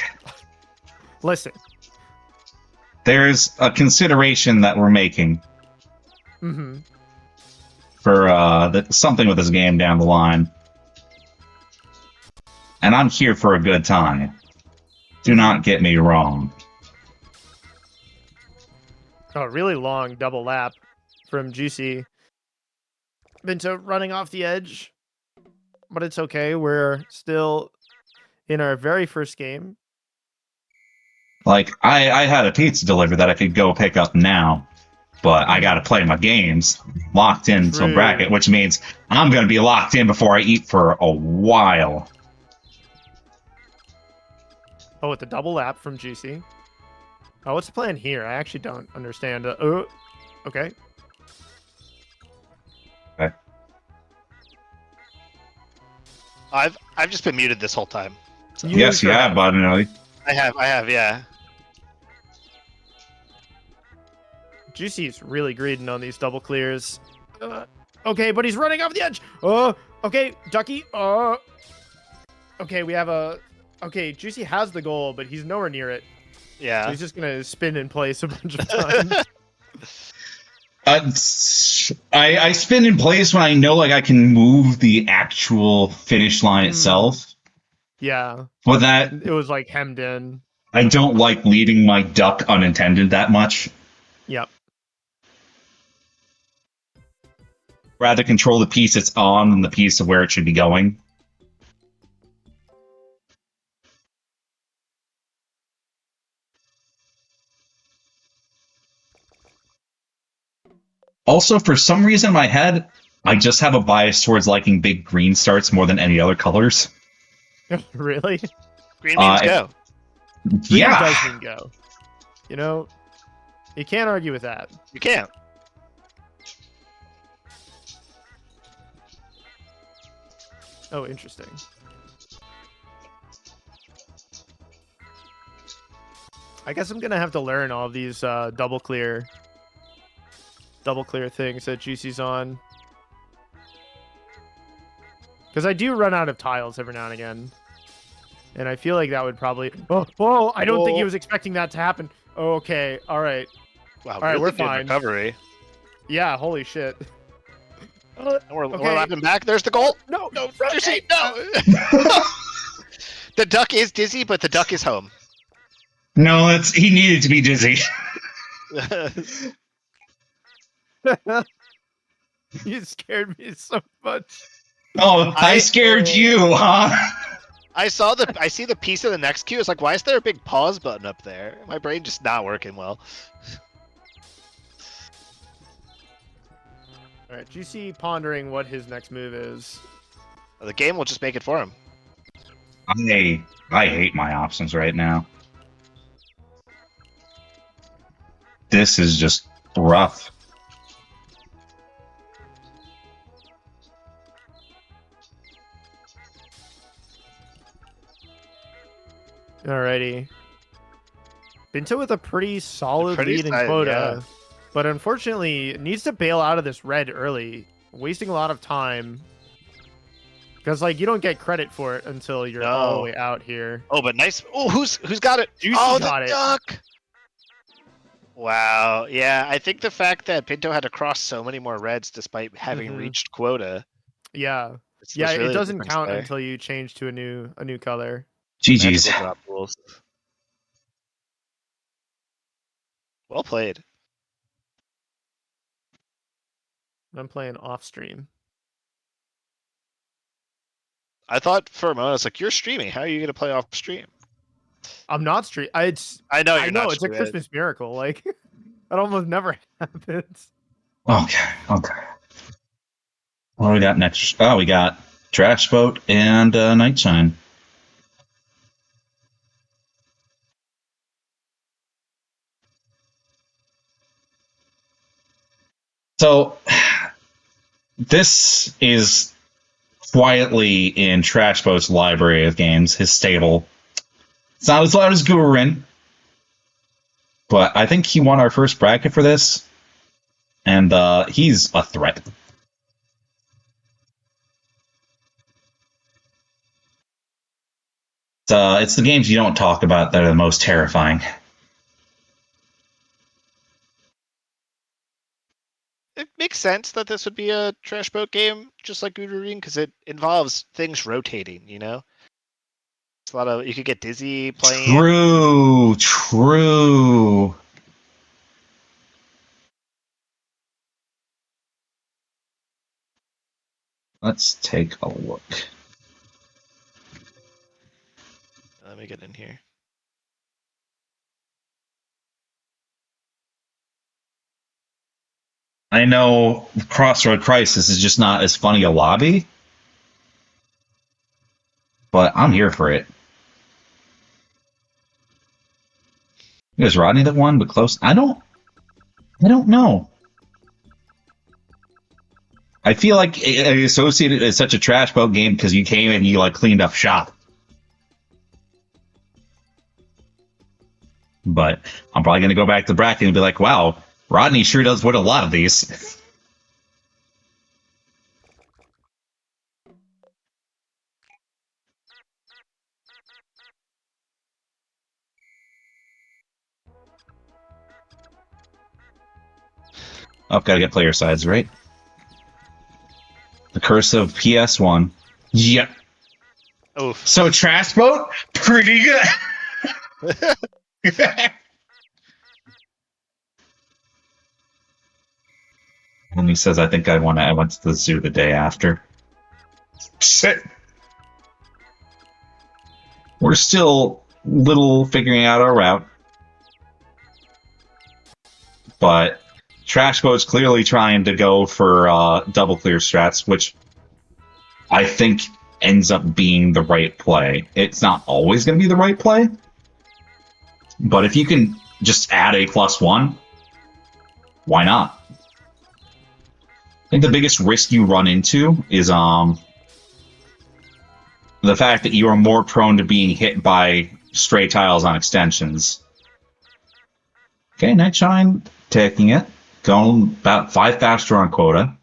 Listen. There's a consideration that we're making for something with this game down the line. And I'm here for a good time. Do not get me wrong. Oh, really long double lap from Juicy. Binto running off the edge. But it's okay. We're still in our very first game. Like, I had a pizza delivered that I could go pick up now. But I gotta play my games locked into a bracket, which means I'm gonna be locked in before I eat for a while. Oh, with the double lap from Juicy. Oh, what's the plan here? I actually don't understand. Oh, okay. Okay. I've just been muted this whole time. So. Yes, you have, bud. I have, yeah. Juicy's really greeding on these double clears. Okay, but he's running off the edge. Oh, okay, Ducky. Oh, okay, we have a. Okay, Juicy has the goal, but he's nowhere near it. Yeah. So he's just gonna spin in place a bunch of times. I spin in place when I know like I can move the actual finish line itself. Yeah. But that it was like hemmed in. I don't like leaving my duck unattended that much. Yep. Rather control the piece it's on than the piece of where it should be going. Also, for some reason in my head, I just have a bias towards liking big green starts more than any other colors. Really? Green means go. Yeah. Green does mean go. You know, you can't argue with that. You can't. Oh, interesting. I guess I'm gonna have to learn all of these double clear things that Juicy's on. Because I do run out of tiles every now and again. And I feel like that would probably... Oh, I don't think he was expecting that to happen. Okay, all right. Wow, all right, really we're good fine. Recovery. Yeah, holy shit. We're lapping back. There's the goal. No, Juicy, no. The duck is dizzy, but the duck is home. No, he needed to be dizzy. You scared me so much. Oh, I scared you, huh? I see the piece of the next queue. It's like, why is there a big pause button up there? My brain just not working well. All right, Juicy pondering what his next move is. The game will just make it for him. I hate my options right now. This is just rough. Alrighty. Binto with a pretty solid lead in quota, but unfortunately needs to bail out of this red early, wasting a lot of time. Because like you don't get credit for it until you're all the way out here. Oh, but nice. Oh, who's got it? Juicey got the it. duck. Wow. Yeah, I think the fact that Binto had to cross so many more reds despite having reached quota. Yeah. It's Yeah, really it doesn't count there. until you change to a new color. GG's. Drop rules. Well played. I'm playing off stream. I thought for a moment, I was like, you're streaming. How are you going to play off stream? I'm not stream. I know it's a Christmas miracle. Like, that almost never happens. Okay. What do we got next? Oh, we got TrashBoat and NightShyne. So, this is quietly in TrashBoat's library of games, his stable. It's not as loud as Gurin, but I think he won our first bracket for this, and he's a threat. It's the games you don't talk about that are the most terrifying. It makes sense that this would be a TrashBoat game, just like Gurin, because it involves things rotating, you know? It's a lot of, you could get dizzy playing. True. Let's take a look. Let me get in here. I know Crossroad Crisis is just not as funny a lobby, but I'm here for it. It was Rodney that won, but close. I don't know. I feel like I associated it as such a TrashBoat game because you came and you like cleaned up shop. But I'm probably gonna go back to the bracket and be like, wow, Rodney sure does win a lot of these. Oh, gotta get player sides, right? The curse of PS1. Yep. Oof. So TrashBoat, pretty good. And he says, I think I went to the zoo the day after. Shit. We're still little figuring out our route. But TrashBoat's clearly trying to go for double clear strats, which I think ends up being the right play. It's not always going to be the right play, but if you can just add a +1, why not? I think the biggest risk you run into is the fact that you are more prone to being hit by stray tiles on extensions. Okay, NightShyne taking it. Going about 5 faster on quota.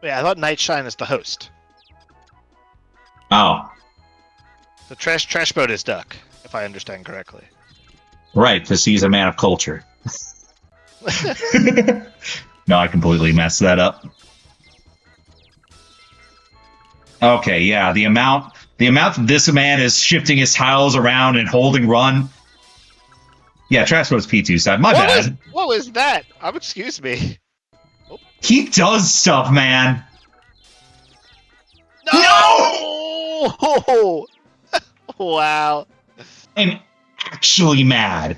Yeah, I thought NightShyne is the host. Oh. The TrashBoat is Duck, if I understand correctly. Right, because he's a man of culture. No, I completely messed that up. Okay, yeah, the amount that this man is shifting his tiles around and holding run. Yeah, TrashBoat's P2 side. My bad. What was that? Excuse me. Oh. He does stuff, man. No! Wow. I'm actually mad.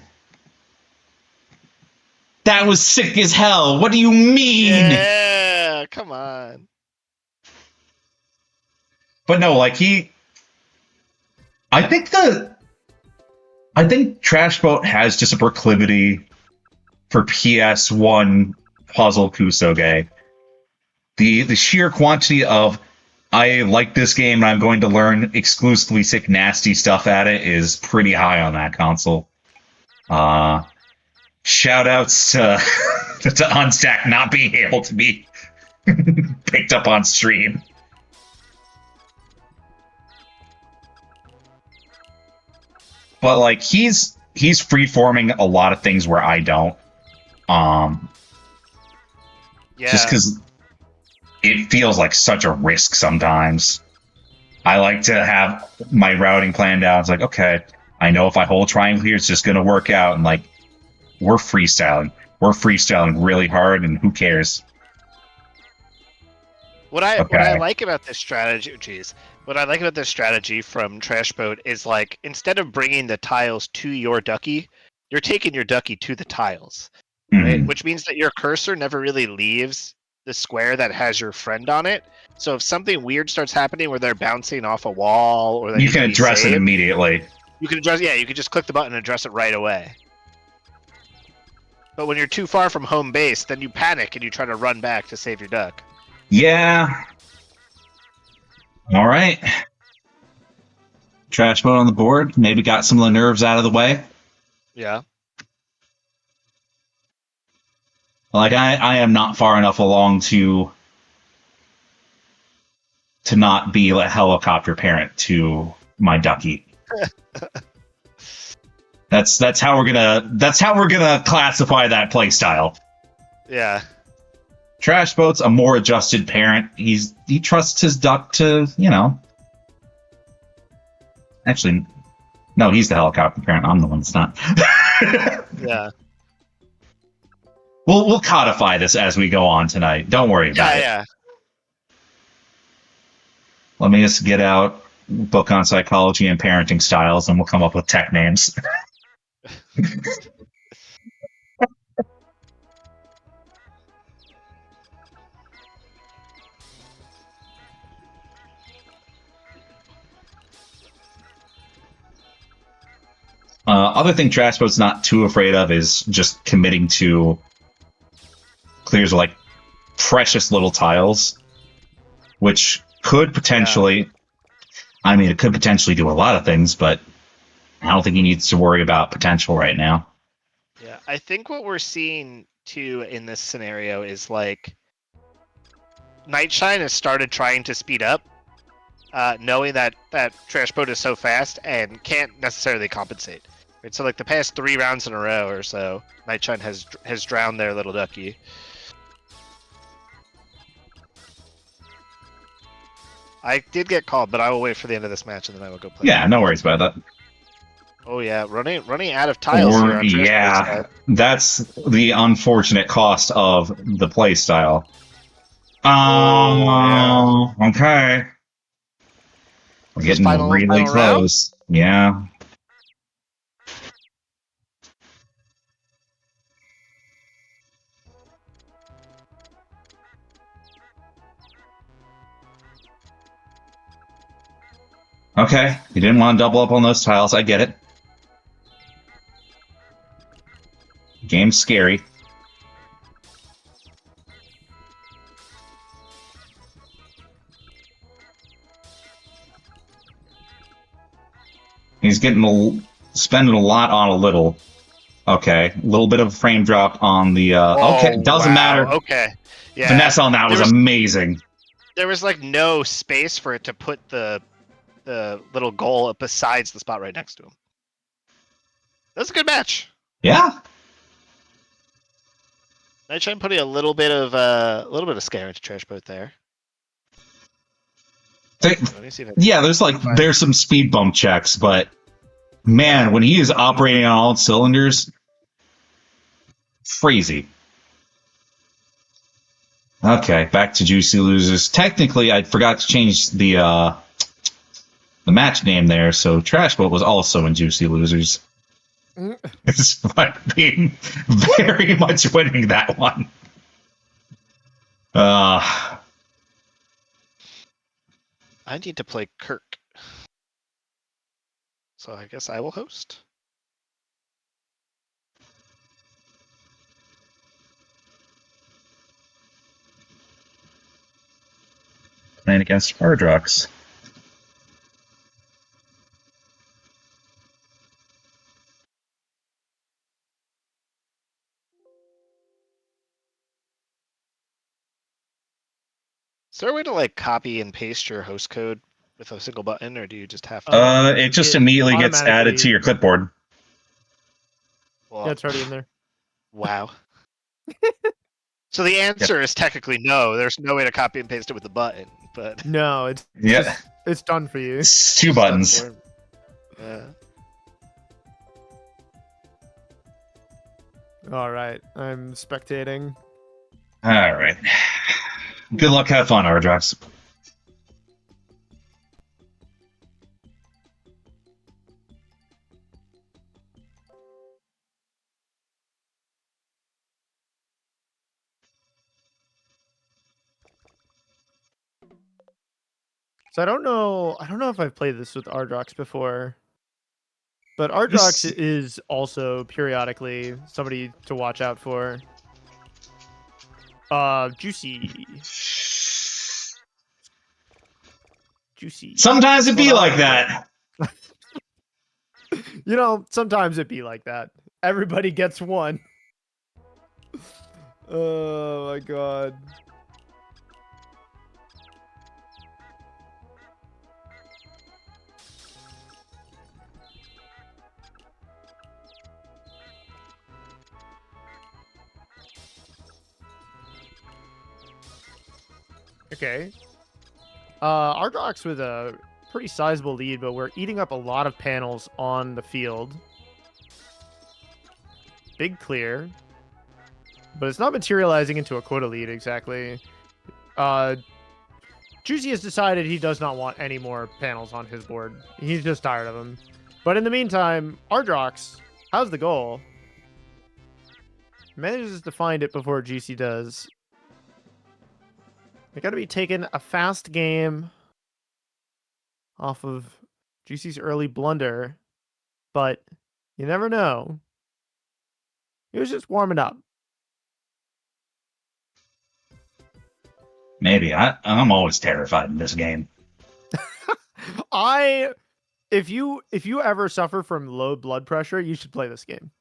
That was sick as hell. What do you mean? Yeah, come on. But no, like I think TrashBoat has just a proclivity for PS1 puzzle kusoge. The sheer quantity of I like this game and I'm going to learn exclusively sick nasty stuff at it is pretty high on that console. Shout outs to Unstack not being able to be picked up on stream. But like he's freeforming a lot of things where I don't. Yeah. Just because it feels like such a risk sometimes. I like to have my routing planned out. It's like, okay, I know if I hold triangle here, it's just going to work out. And like, we're freestyling. We're freestyling really hard, and who cares? What I like about this strategy, what I like about this strategy from TrashBoat is like instead of bringing the tiles to your ducky, you're taking your ducky to the tiles, right? Which means that your cursor never really leaves the square that has your friend on it. So if something weird starts happening where they're bouncing off a wall, or you can address it immediately. You can address, you can just click the button and address it right away. But when you're too far from home base, then you panic and you try to run back to save your duck. Yeah. All right. TrashBoat on the board. Maybe got some of the nerves out of the way. Yeah. Like I am not far enough along to not be a helicopter parent to my ducky. That's how we're gonna classify that play style. Yeah. TrashBoat's a more adjusted parent. He trusts his duck to, Actually, no, he's the helicopter parent. I'm the one that's not. Yeah. We'll codify this as we go on tonight. Don't worry about it. Yeah. Let me just get out book on psychology and parenting styles, and we'll come up with tech names. Other thing TrashBoat's not too afraid of is just committing to clears like precious little tiles, which could potentially, it could potentially do a lot of things, but I don't think he needs to worry about potential right now. Yeah, I think what we're seeing too in this scenario is like NightShyne has started trying to speed up, knowing that TrashBoat is so fast and can't necessarily compensate. Right? So like the past 3 rounds in a row or so, NightShyne has drowned their little ducky. I did get called, but I will wait for the end of this match and then I will go play. Yeah, no worries about that. Oh yeah, running out of tiles here on yeah, that's the unfortunate cost of the play style. Okay. We're getting really close. Round? Yeah. Okay, you didn't want to double up on those tiles. I get it. Game's scary. He's spending a lot on a little. Okay, a little bit of a frame drop on the. Okay, doesn't matter. Okay, yeah. Finesse on that was amazing. There was like no space for it to put the little goal up besides the spot right next to him. That was a good match. Yeah. NightShyne putting a little bit of scare into TrashBoat there. There's some speed bump checks, but man, when he is operating on all cylinders, crazy. Okay, back to Juicy Losers. Technically, I forgot to change the match name there, so TrashBoat was also in Juicy Losers. It's like being very much winning that one. I need to play Kirk. So I guess I will host. Playing against Ardrox. Is there a way to like copy and paste your host code with a single button, or do you just have to? It just It immediately gets added automatically- to your clipboard. Well, Yeah, it's already in there. wow. So the answer is technically no. There's no way to copy and paste it with a button, but No, it's Yeah, just, it's done for you. it's 2 it's done buttons. for him. Yeah. All right, I'm spectating. All right. Good luck. Have fun, Ardrox. So I don't know if I've played this with Ardrox before. But Ardrox This- is also periodically somebody to watch out for. Juicy. Juicy. Sometimes it be What's going like on? that. You know, sometimes it be like that. Everybody gets one. Oh my god. Okay. Ardrox with a pretty sizable lead, but we're eating up a lot of panels on the field. Big clear. But it's not materializing into a quota lead exactly. Juicey has decided he does not want any more panels on his board. He's just tired of them. But in the meantime, Ardrox, how's the goal? Manages to find it before Juicey does. They got to be taking a fast game off of Juicey's early blunder. But you never know. He was just warming up. Maybe. I'm always terrified in this game. If you ever suffer from low blood pressure, you should play this game.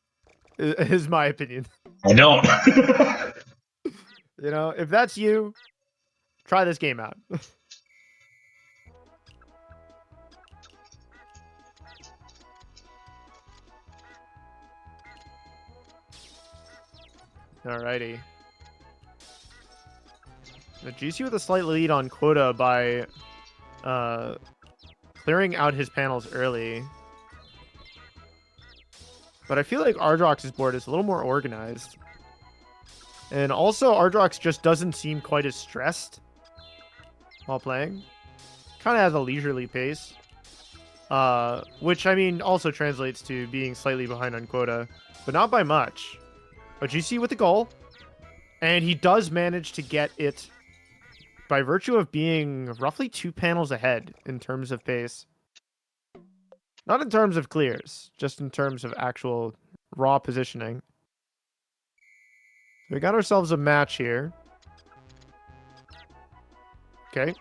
Is my opinion. I don't. You know, if that's you, try this game out. Alrighty. Now, Juicy with a slight lead on quota by clearing out his panels early. But I feel like Ardrox's board is a little more organized. And also, Ardrox just doesn't seem quite as stressed while playing. Kind of has a leisurely pace. Which, I mean, also translates to being slightly behind on quota. But not by much. But Juicy with the goal. And he does manage to get it by virtue of being roughly 2 panels ahead in terms of pace. Not in terms of clears, just in terms of actual raw positioning. We got ourselves a match here. Okay.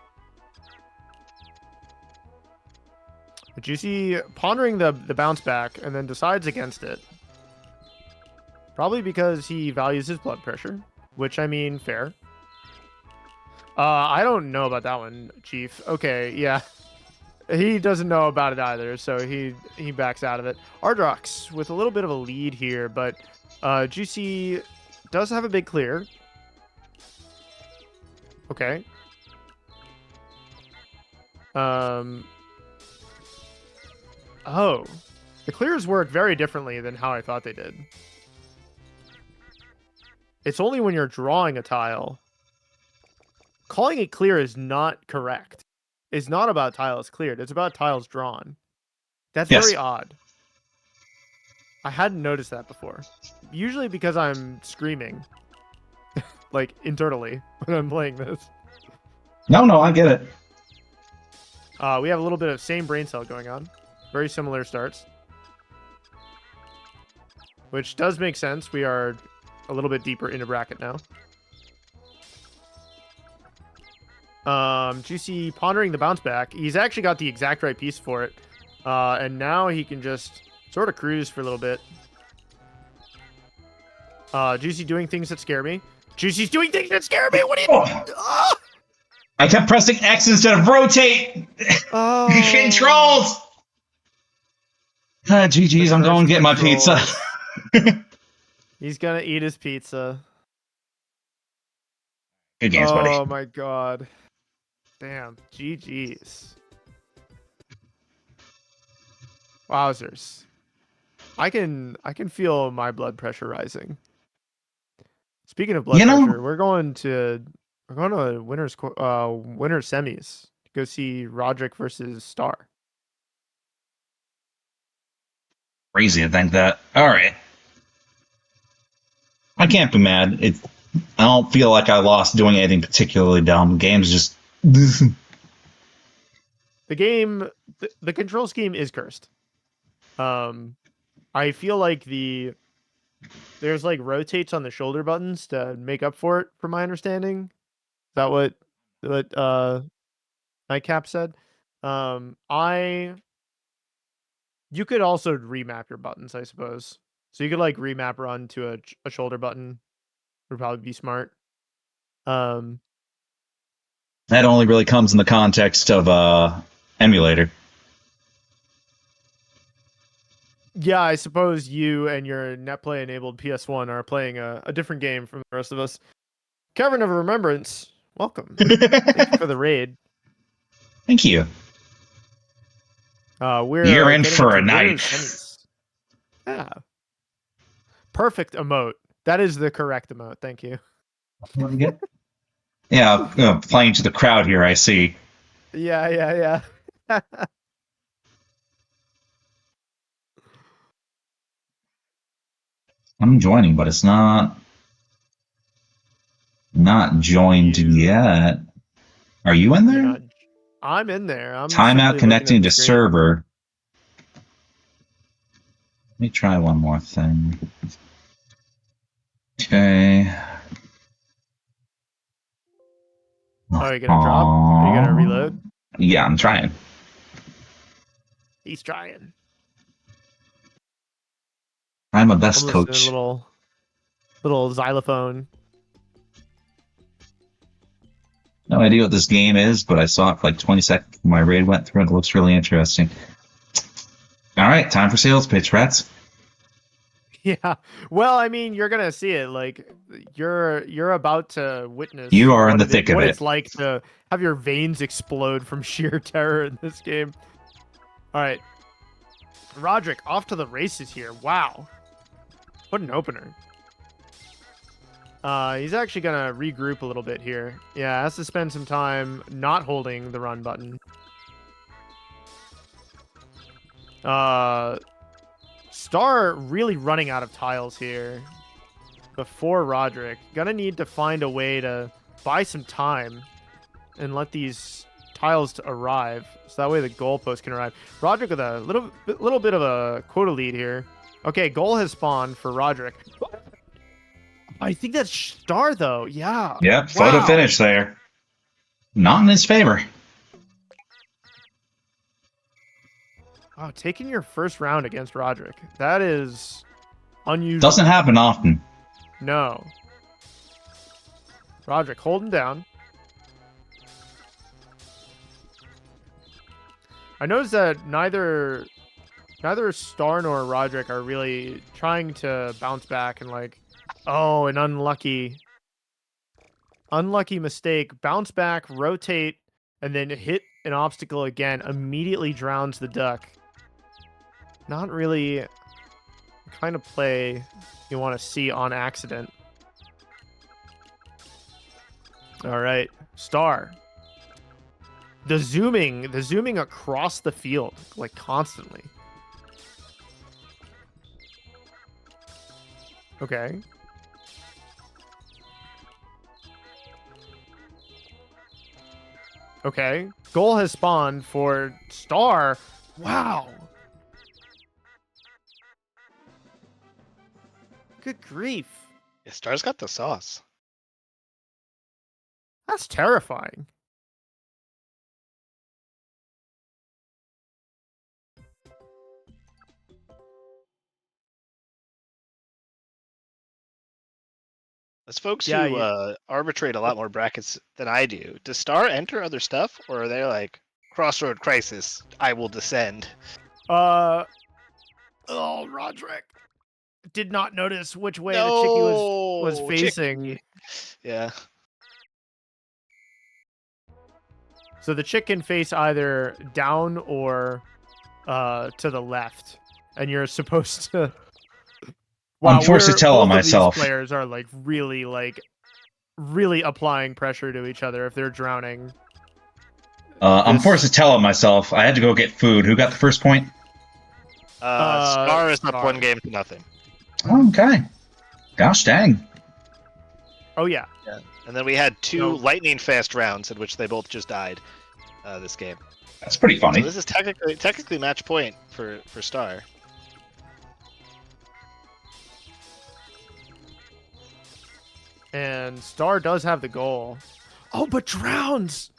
Juicy pondering the bounce back and then decides against it. Probably because he values his blood pressure, which, I mean, fair. I don't know about that one, Chief. Okay, yeah. He doesn't know about it either, so he backs out of it. Ardrox with a little bit of a lead here, but Juicy does have a big clear. Okay. Oh. The clears work very differently than how I thought they did. It's only when you're drawing a tile. Calling it clear is not correct. It's not about tiles cleared. It's about tiles drawn. That's Yes. very odd. I hadn't noticed that before. Usually because I'm screaming, like internally when I'm playing this. No, I get it. We have a little bit of same brain cell going on. Very similar starts. Which does make sense. We are a little bit deeper into bracket now. Juicey pondering the bounce back. He's actually got the exact right piece for it. And now he can just sort of cruise for a little bit. Juicey doing things that scare me. Juicey's doing things that scare me. What are you doing? Oh! I kept pressing X instead of rotate. Oh. Controls. GG's, I'm going to get my pizza. He's gonna eat his pizza. Good games, buddy. Oh my god. Damn. GG's. Wowzers. I can feel my blood pressure rising. Speaking of blood pressure, we're going to winners semis to go see Rodrick versus Star. Crazy to think that. All right. I can't be mad. I don't feel like I lost doing anything particularly dumb. Game's just... The game, the control scheme is cursed. I feel like there's like rotates on the shoulder buttons to make up for it, from my understanding. Is that what Nightcap said? You could also remap your buttons, I suppose. So you could like remap run to a shoulder button. Would probably be smart. That only really comes in the context of emulator. Yeah, I suppose you and your NetPlay enabled PS1 are playing a different game from the rest of us. Cavern of Remembrance, welcome. Thank you for the raid. Thank you. You're in for a night. Yeah. Perfect emote. That is the correct emote. Thank you. Yeah, playing to the crowd here, I see. Yeah. I'm joining, but it's not joined yet. Are you in there? I'm in there. I'm timeout connecting to server. Let me try one more thing. Okay. Oh, are you gonna drop? Are you gonna reload? Yeah, I'm trying. He's trying. I'm a best coach. A little xylophone. No idea what this game is, but I saw it for like 20 seconds. My raid went through. It looks really interesting. All right, time for sales pitch, Ratttz. Yeah. Well, I mean, you're gonna see it. Like you're about to witness. You are in the thick of it. What it's like to have your veins explode from sheer terror in this game. All right, Rodrick off to the races here. Wow, what an opener. He's actually gonna regroup a little bit here. Yeah, has to spend some time not holding the run button. Star really running out of tiles here before Rodrick. Gonna need to find a way to buy some time and let these tiles to arrive, so that way the goalpost can arrive. Rodrick with a little bit of a quota lead here. Okay, goal has spawned for Rodrick. I think that's Star though. Yeah. Yep. Photo finish there. Not in his favor. Oh, taking your first round against Rodrick. That is unusual. Doesn't happen often. No. Rodrick holding down. I noticed that neither Star nor Rodrick are really trying to bounce back and like, oh, an unlucky mistake. Bounce back, rotate, and then hit an obstacle again. Immediately drowns the duck. Not really the kind of play you want to see on accident. All right, Star. The zooming across the field, like constantly. Okay. Okay. Goal has spawned for Star. Wow. Good grief. Yeah, Star's got the sauce. That's terrifying. As folks Yeah, who arbitrate a lot more brackets than I do, does Star enter other stuff, or are they like Crossroad Crisis? I will descend. Oh, Rodrick. Did not notice which way the chickie was facing. Chickie. Yeah. So the chick can face either down or to the left, and you're supposed to. I'm forced to tell on myself. These players are really applying pressure to each other if they're drowning. I'm forced to tell on myself. I had to go get food. Who got the first point? Star is up Star. 1-0. Okay. Gosh dang. Oh yeah. Yeah. And then we had two lightning fast rounds in which they both just died this game. That's pretty funny. So this is technically match point for Star. And Star does have the goal. Oh, but drowns!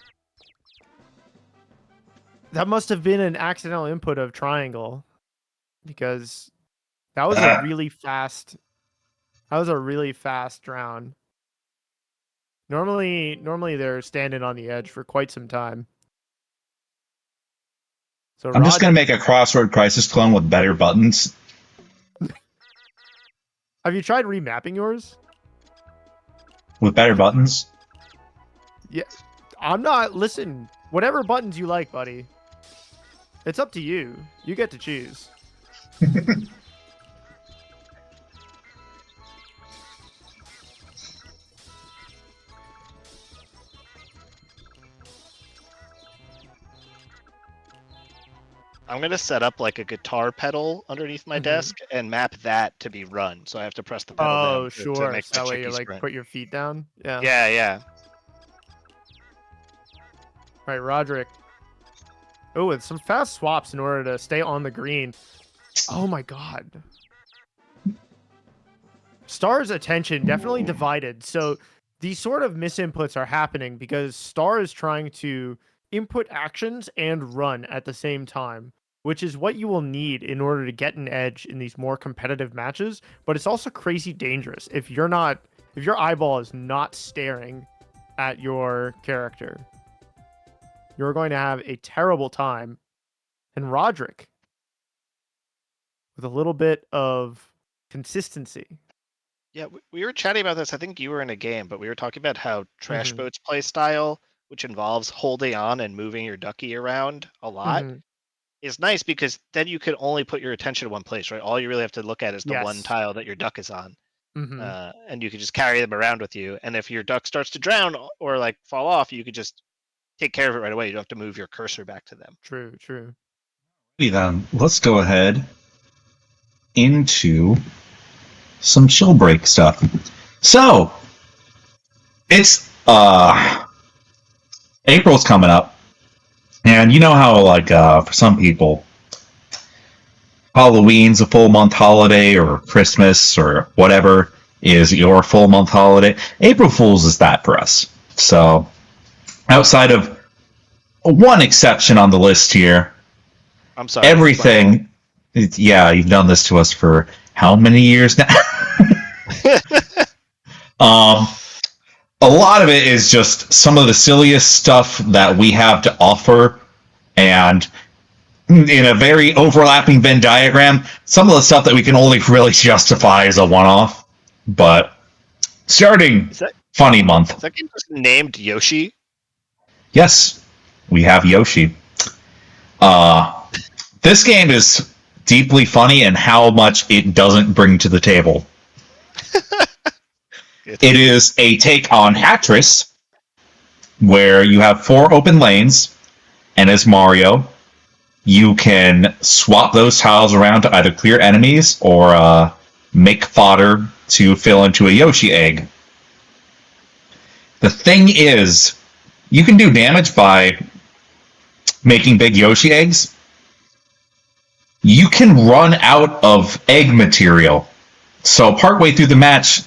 That must have been an accidental input of triangle. Because that was a really fast... That was a really fast drown. Normally they're standing on the edge for quite some time. So I'm just going to make a Crossroad Crisis clone with better buttons. Have you tried remapping yours? With better buttons? Yeah. I'm not... Listen, whatever buttons you like, buddy. It's up to you. You get to choose. I'm going to set up like a guitar pedal underneath my desk and map that to be run. So I have to press the pedal down sure. to make So that way you sprint. put your feet down. Yeah. Yeah. All right, Rodrick. Oh, it's some fast swaps in order to stay on the green. Oh my god. Star's attention definitely divided. So these sort of misinputs are happening because Star is trying to input actions and run at the same time, which is what you will need in order to get an edge in these more competitive matches. But it's also crazy dangerous if your eyeball is not staring at your character. You're going to have a terrible time. And Rodrick, with a little bit of consistency. Yeah, we were chatting about this. I think you were in a game, but we were talking about how TrashBoat's play style, which involves holding on and moving your ducky around a lot, is nice because then you can only put your attention in one place, right? All you really have to look at is the one tile that your duck is on. And you can just carry them around with you. And if your duck starts to drown or like fall off, you could just take care of it right away. You don't have to move your cursor back to them. True. Then let's go ahead into some Shill Break stuff. So it's April's coming up, and you know how like for some people Halloween's a full month holiday, or Christmas or whatever is your full month holiday. April Fool's is that for us. So outside of one exception on the list here, I'm sorry. Everything. Yeah, you've done this to us for how many years now? A lot of it is just some of the silliest stuff that we have to offer, and in a very overlapping Venn diagram, some of the stuff that we can only really justify as a one-off. But starting funny month. Is that game just named Yoshi? Yes, we have Yoshi. This game is deeply funny in how much it doesn't bring to the table. It is a take on Ratttz, where you have 4 open lanes, and as Mario, you can swap those tiles around to either clear enemies or make fodder to fill into a Yoshi egg. The thing is, you can do damage by making big Yoshi eggs. You can run out of egg material. So partway through the match,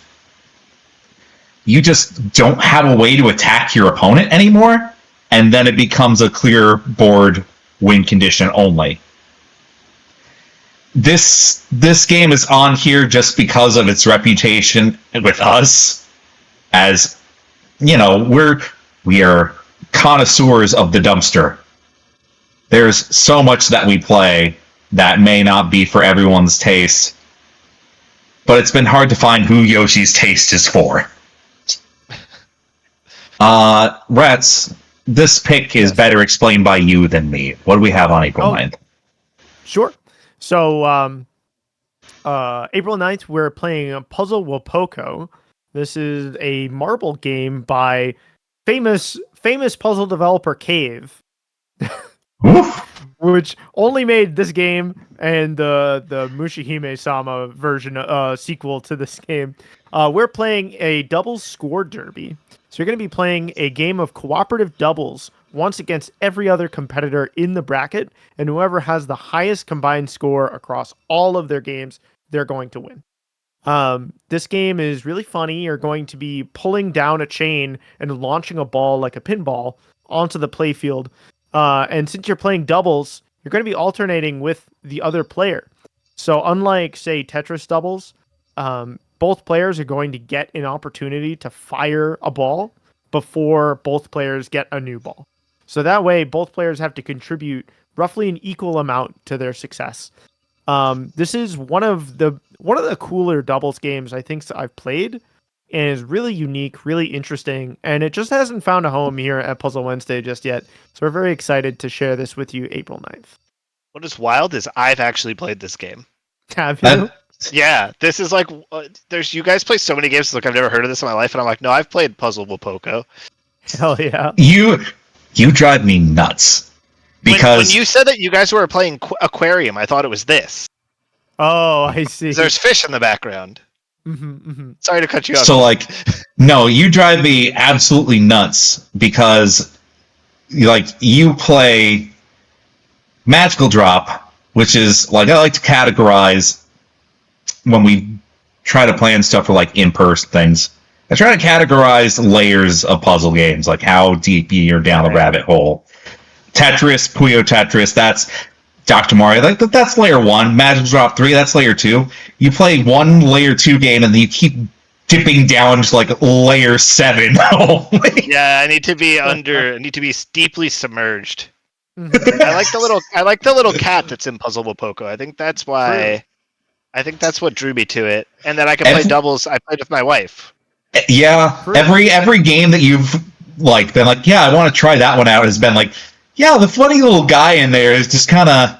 you just don't have a way to attack your opponent anymore, and then it becomes a clear board win condition only. This game is on here just because of its reputation with us, as we are connoisseurs of the dumpster. There's so much that we play that may not be for everyone's taste, but it's been hard to find who Yoshi's taste is for. Ratttz, this pick is better explained by you than me. What do we have on April 9th? Sure. So, April 9th, we're playing Puzzle Wapoko. This is a marble game by famous puzzle developer Cave, which only made this game and the Mushihime-sama version sequel to this game. We're playing a doubles score derby. So you're going to be playing a game of cooperative doubles once against every other competitor in the bracket, and whoever has the highest combined score across all of their games, they're going to win. This game is really funny. You're going to be pulling down a chain and launching a ball like a pinball onto the playfield. And since you're playing doubles, you're going to be alternating with the other player. So unlike, say, Tetris doubles, both players are going to get an opportunity to fire a ball before both players get a new ball. So that way, both players have to contribute roughly an equal amount to their success. This is one of the cooler doubles games I think I've played, and is really unique, really interesting, and it just hasn't found a home here at Puzzle Wednesday just yet. So we're very excited to share this with you April 9th. What is wild is I've actually played this game. Have you? Yeah, this is like you guys play so many games. Like I've never heard of this in my life, and I'm like, no, I've played Puzzle Wapoko. Hell yeah! You drive me nuts because when you said that you guys were playing Aquarium, I thought it was this. Oh, I see. There's fish in the background. Sorry to cut you off. So no, you drive me absolutely nuts because you play Magical Drop, which is I like to categorize when we try to plan stuff for in-person things. I try to categorize layers of puzzle games, like how deep you're down the rabbit hole. Tetris, Puyo Tetris, that's Dr. Mario. That's layer 1. Magical Drop 3, that's layer 2. You play one layer 2 game and then you keep dipping down to layer 7. Yeah, I need to be deeply submerged. I like the little cat that's in Puzzle Wapoko. I think that's why. I think that's what drew me to it. And then I can play doubles. I played with my wife. Yeah, every game that you've been yeah, I want to try that one out has been yeah, the funny little guy in there is just kind of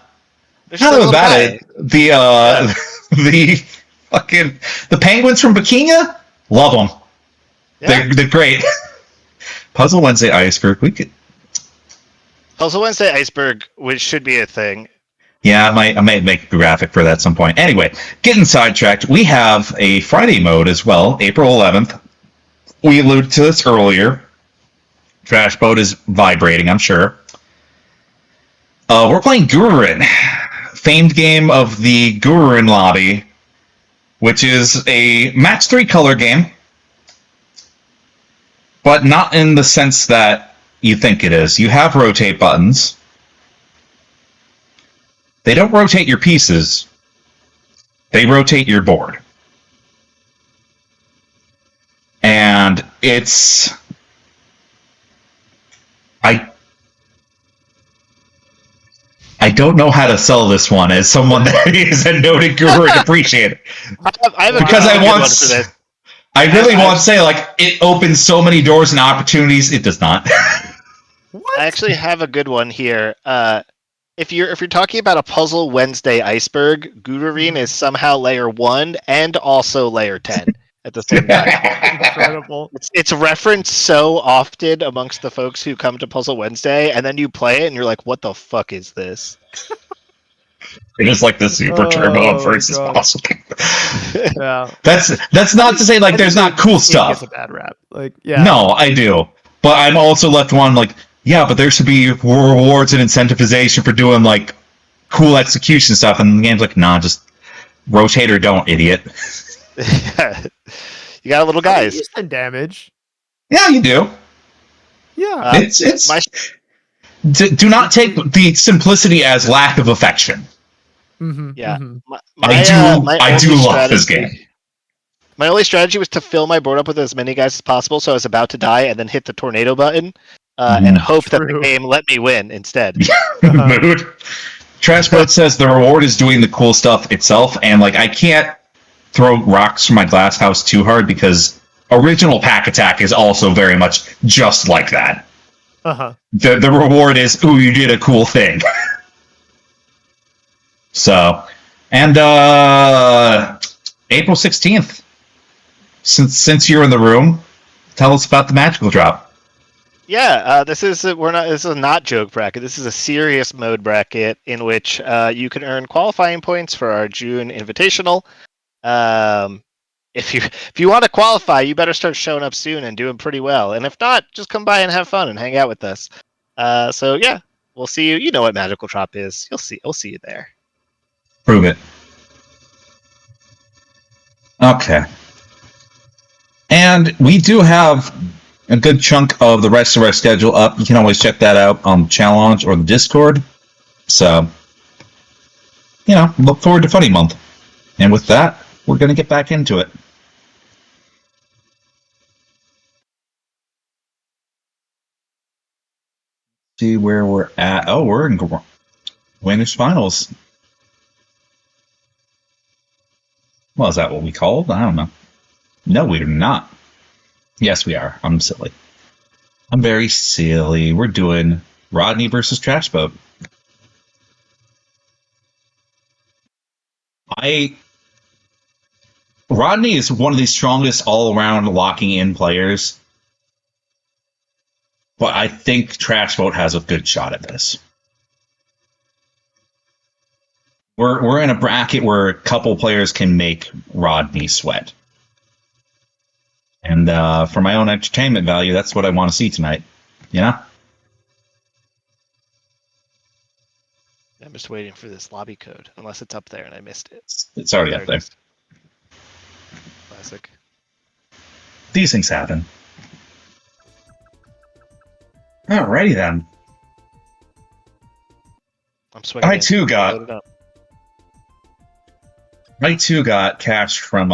about it. The penguins from Bikini, love them. Yeah. They're great. Puzzle Wednesday Iceberg, Puzzle Wednesday Iceberg, which should be a thing. Yeah, I might make a graphic for that at some point. Anyway, getting sidetracked, we have a Friday mode as well, April 11th. We alluded to this earlier. TrashBoat is vibrating, I'm sure. We're playing Gururin, famed game of the Gururin lobby, which is a match 3 color game, but not in the sense that you think it is. You have rotate buttons. They don't rotate your pieces. They rotate your board. And it's... I don't know how to sell this one as someone that is a noted guru and appreciate it. I really want to say it opens so many doors and opportunities. It does not. What? I actually have a good one here. If you're talking about a Puzzle Wednesday Iceberg, Gururin is somehow layer 1 and also layer 10 at the same time. Incredible. It's referenced so often amongst the folks who come to Puzzle Wednesday, and then you play it and you're like, what the fuck is this? It is like the super turbo versus God. boss. Yeah. That's not to say like there's not cool It stuff. gets a bad rap. Like, yeah. No, I do. But I'm also left one like, yeah, but there should be rewards and incentivization for doing like cool execution stuff, and the game's like, nah, just rotate or don't, idiot. You got little guys. You send damage. Yeah, you do. Yeah. It's do not take the simplicity as lack of affection. Mm-hmm, Yeah. mm-hmm. I do love this game. My only strategy was to fill my board up with as many guys as possible, so I was about to die, and then hit the tornado button, and hope that the game let me win instead. Mood. TrashBoat says the reward is doing the cool stuff itself, and like I can't throw rocks from my glass house too hard because original Pack Attack is also very much just like that. The reward is, ooh, you did a cool thing. So, and April 16th, since you're in the room, tell us about the magical drop. Yeah, this is a not joke bracket. This is a serious mode bracket in which you can earn qualifying points for our June Invitational. If you want to qualify, you better start showing up soon and doing pretty well. And if not, just come by and have fun and hang out with us. So yeah, we'll see you. You know what magical drop is. We'll see you there. Prove it. Okay. And we do have a good chunk of the rest of our schedule up. You can always check that out on the challenge or the Discord. So, look forward to Funny Month. And with that, we're going to get back into it. See where we're at. Oh, we're in Winners Finals. Well, is that what we called? I don't know. No, we're not. Yes, we are. I'm silly. I'm very silly. We're doing Rodney versus TrashBoat. Rodney is one of the strongest all-around locking-in players, but I think TrashBoat has a good shot at this. We're in a bracket where a couple players can make Rodney sweat. And for my own entertainment value, that's what I want to see tonight. I'm just waiting for this lobby code, unless it's up there and I missed it. It's already up there. Classic. These things happen. Alrighty then. I'm swinging. I too got cash from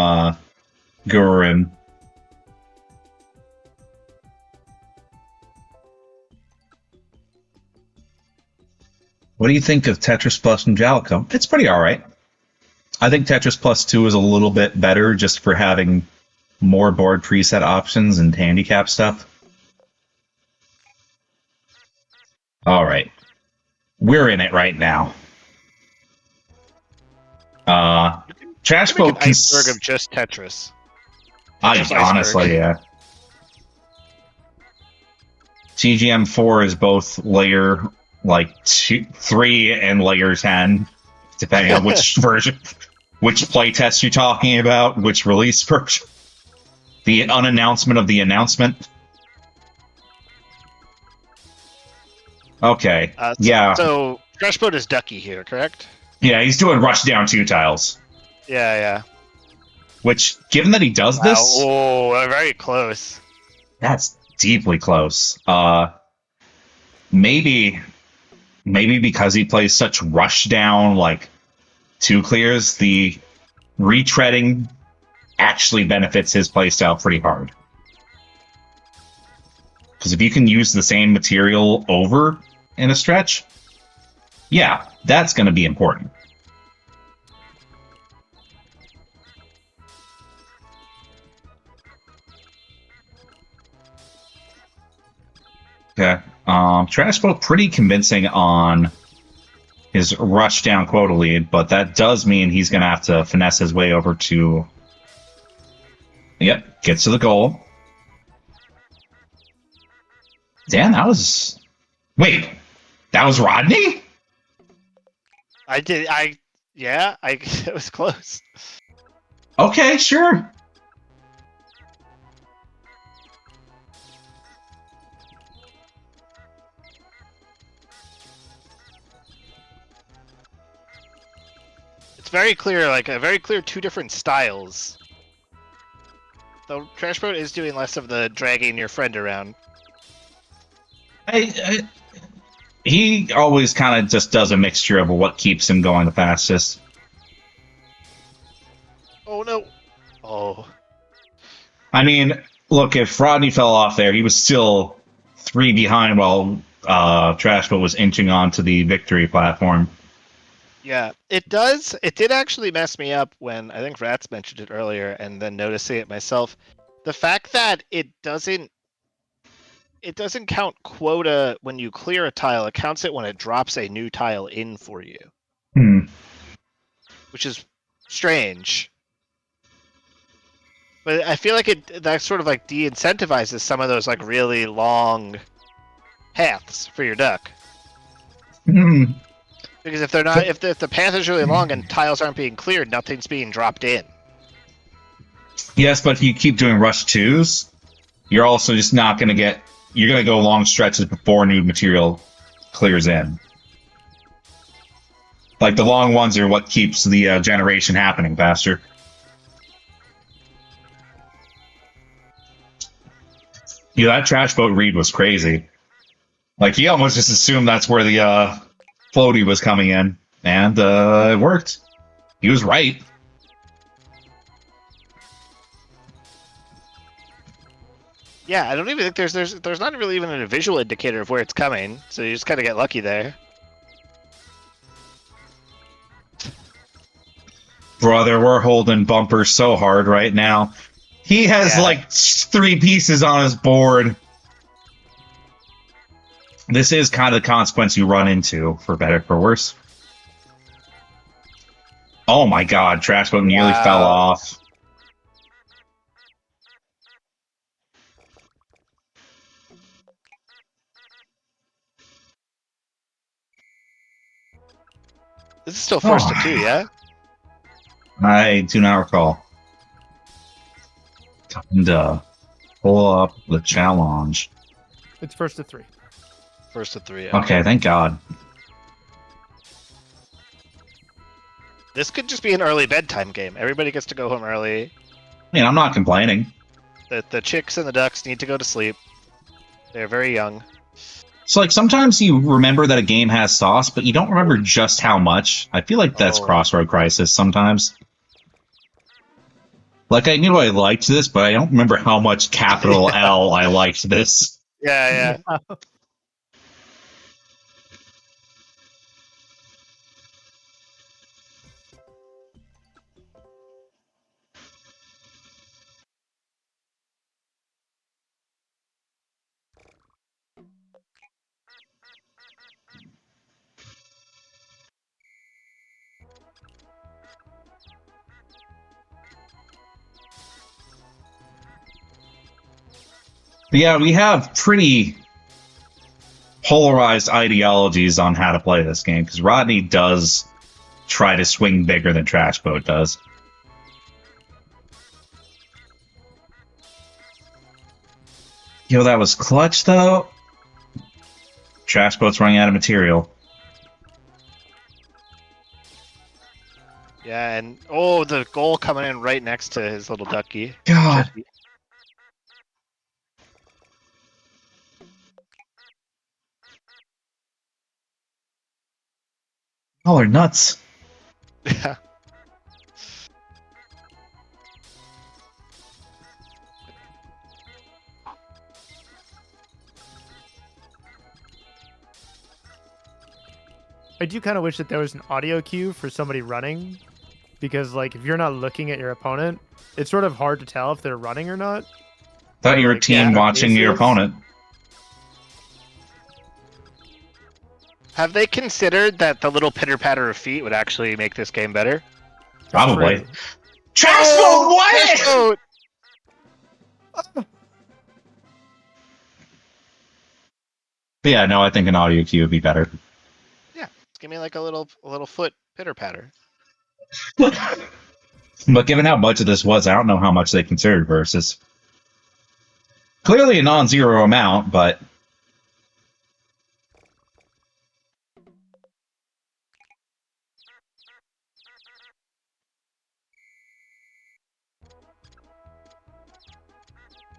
Gurun. What do you think of Tetris Plus and Jalico? It's pretty alright. I think Tetris Plus 2 is a little bit better just for having more board preset options and handicap stuff. Alright. We're in it right now. TrashBoat can iceberg of just Tetris. Honestly, yeah. TGM4 is both layer 3 and layer 10, depending on which version, which playtest you're talking about, which release version. The unannouncement of the announcement. Okay. Yeah. So TrashBoat is Ducky here, correct? Yeah, he's doing rush down 2 tiles. Yeah. Which, given that he does this... Oh, very close. That's deeply close. Maybe because he plays such rush down, 2 clears, the retreading actually benefits his playstyle pretty hard. Because if you can use the same material over in a stretch, yeah, that's going to be important. Okay. TrashBoat pretty convincing on his rush down quota lead, but that does mean he's going to have to finesse his way over to... Yep, gets to the goal. Damn, that was... Wait, that was Rodney? I did. Yeah. It was close. Okay, sure. It's very clear, like a very clear two different styles. Though TrashBoat is doing less of the dragging your friend around. He always kind of just does a mixture of what keeps him going the fastest. Oh no! Oh. I mean, look, if Rodney fell off there, he was still 3 behind while TrashBoat was inching onto the victory platform. Yeah, it does. It did actually mess me up when I think Ratttz mentioned it earlier, and then noticing it myself. The fact that it doesn't count quota when you clear a tile. It counts it when it drops a new tile in for you, which is strange. But I feel like that sort of like de-incentivizes some of those like really long paths for your duck. Because if they're not, if the path is really long and tiles aren't being cleared, nothing's being dropped in. Yes, but if you keep doing rush 2s, you're also just not going to get... You're going to go long stretches before new material clears in. Like, the long ones are what keeps the generation happening faster. Yeah, that TrashBoat read was crazy. Like, he almost just assumed that's where the floaty was coming in, and it worked. He was right. Yeah, I don't even think there's not really even a visual indicator of where it's coming, so you just kind of get lucky there. Brother, we're holding bumpers so hard right now. He has like 3 pieces on his board. This is kind of the consequence you run into, for better or for worse. Oh my god, TrashBoat nearly fell off. This is still first to 2, yeah? I do not recall. Time to pull up the challenge. It's first to 3. First to 3. Okay, thank God. This could just be an early bedtime game. Everybody gets to go home early. I mean, I'm not complaining. The chicks and the ducks need to go to sleep. They're very young. So, like, sometimes you remember that a game has sauce, but you don't remember just how much. I feel like that's Crossroad Crisis sometimes. Like, I knew I liked this, but I don't remember how much capital L I liked this. Yeah. But yeah, we have pretty polarized ideologies on how to play this game, because Rodney does try to swing bigger than TrashBoat does. Yo, that was clutch, though. TrashBoat's running out of material. Yeah, and the goal coming in right next to his little ducky. God. Y'all are nuts. Yeah. I do kind of wish that there was an audio cue for somebody running, because like if you're not looking at your opponent, it's sort of hard to tell if they're running or not. Thought you were a team watching your opponent. Have they considered that the little pitter-patter of feet would actually make this game better? Probably. TrashBoat, what? But yeah, no, I think an audio cue would be better. Yeah, give me like a little foot pitter patter. But given how much of this was, I don't know how much they considered versus. Clearly a non-zero amount, but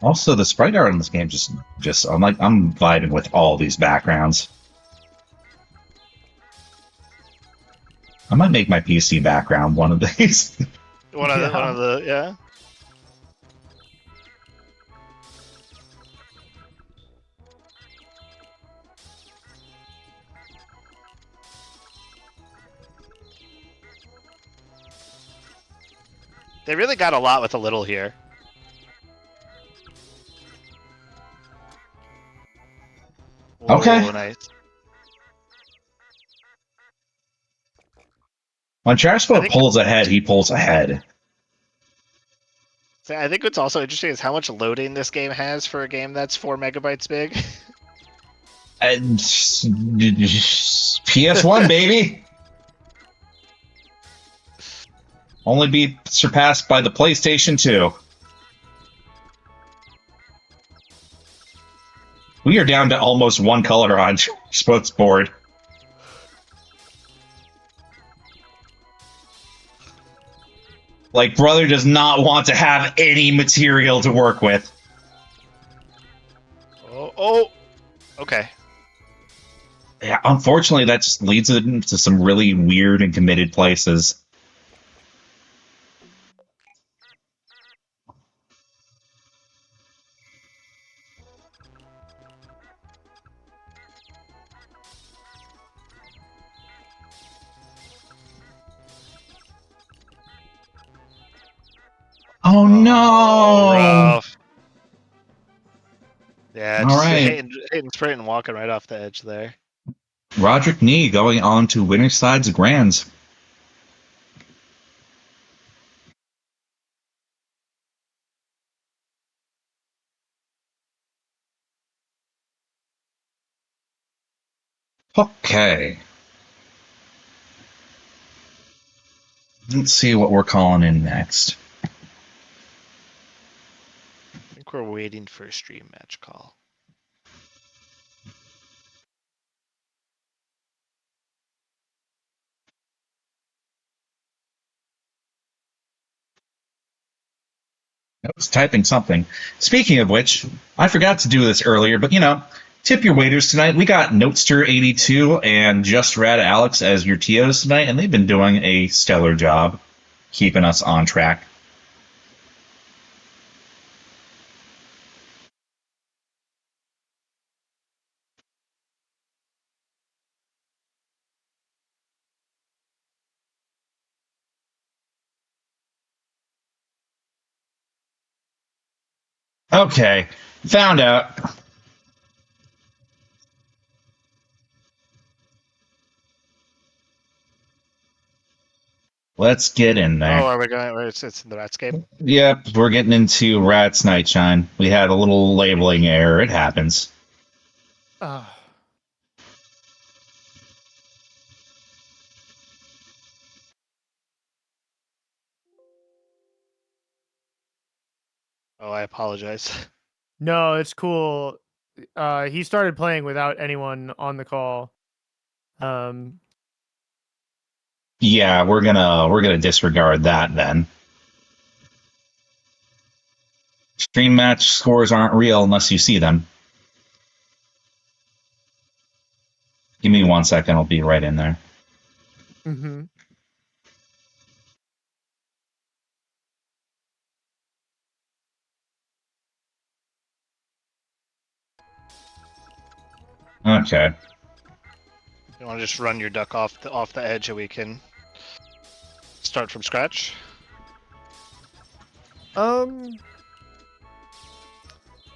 also the sprite art in this game just I'm vibing with all these backgrounds. I might make my PC background one of these. One of the yeah. They really got a lot with a little here. Okay. Ooh, nice. When TrashBoat pulls ahead, he pulls ahead. I think what's also interesting is how much loading this game has for a game that's 4 megabytes big. And PS1, baby. Only be surpassed by the PlayStation 2. We are down to almost one color on Sports board. Like, brother does not want to have any material to work with. Oh, okay. Yeah, unfortunately, that just leads it into some really weird and committed places. Oh no! Rough. Yeah, all just right. hitting sprint and walking right off the edge there. Rodrick Nee going on to winner's side's grands. Okay. Let's see what we're calling in next. I think we're waiting for a stream match call. I was typing something. Speaking of which, I forgot to do this earlier, but tip your waiters tonight. We got Notester82 and Just Rad Alex as your TOs tonight, and they've been doing a stellar job keeping us on track. Okay, found out. Let's get in there. Oh, are we going? It's in the Ratttz game? Yep, we're getting into Ratttz NightShyne. We had a little labeling error. It happens. Oh, I apologize. No, it's cool. He started playing without anyone on the call. Yeah, we're gonna disregard that then. Stream match scores aren't real unless you see them. Give me 1 second, I'll be right in there. Mm-hmm. Okay. You want to just run your duck off the edge and we can start from scratch?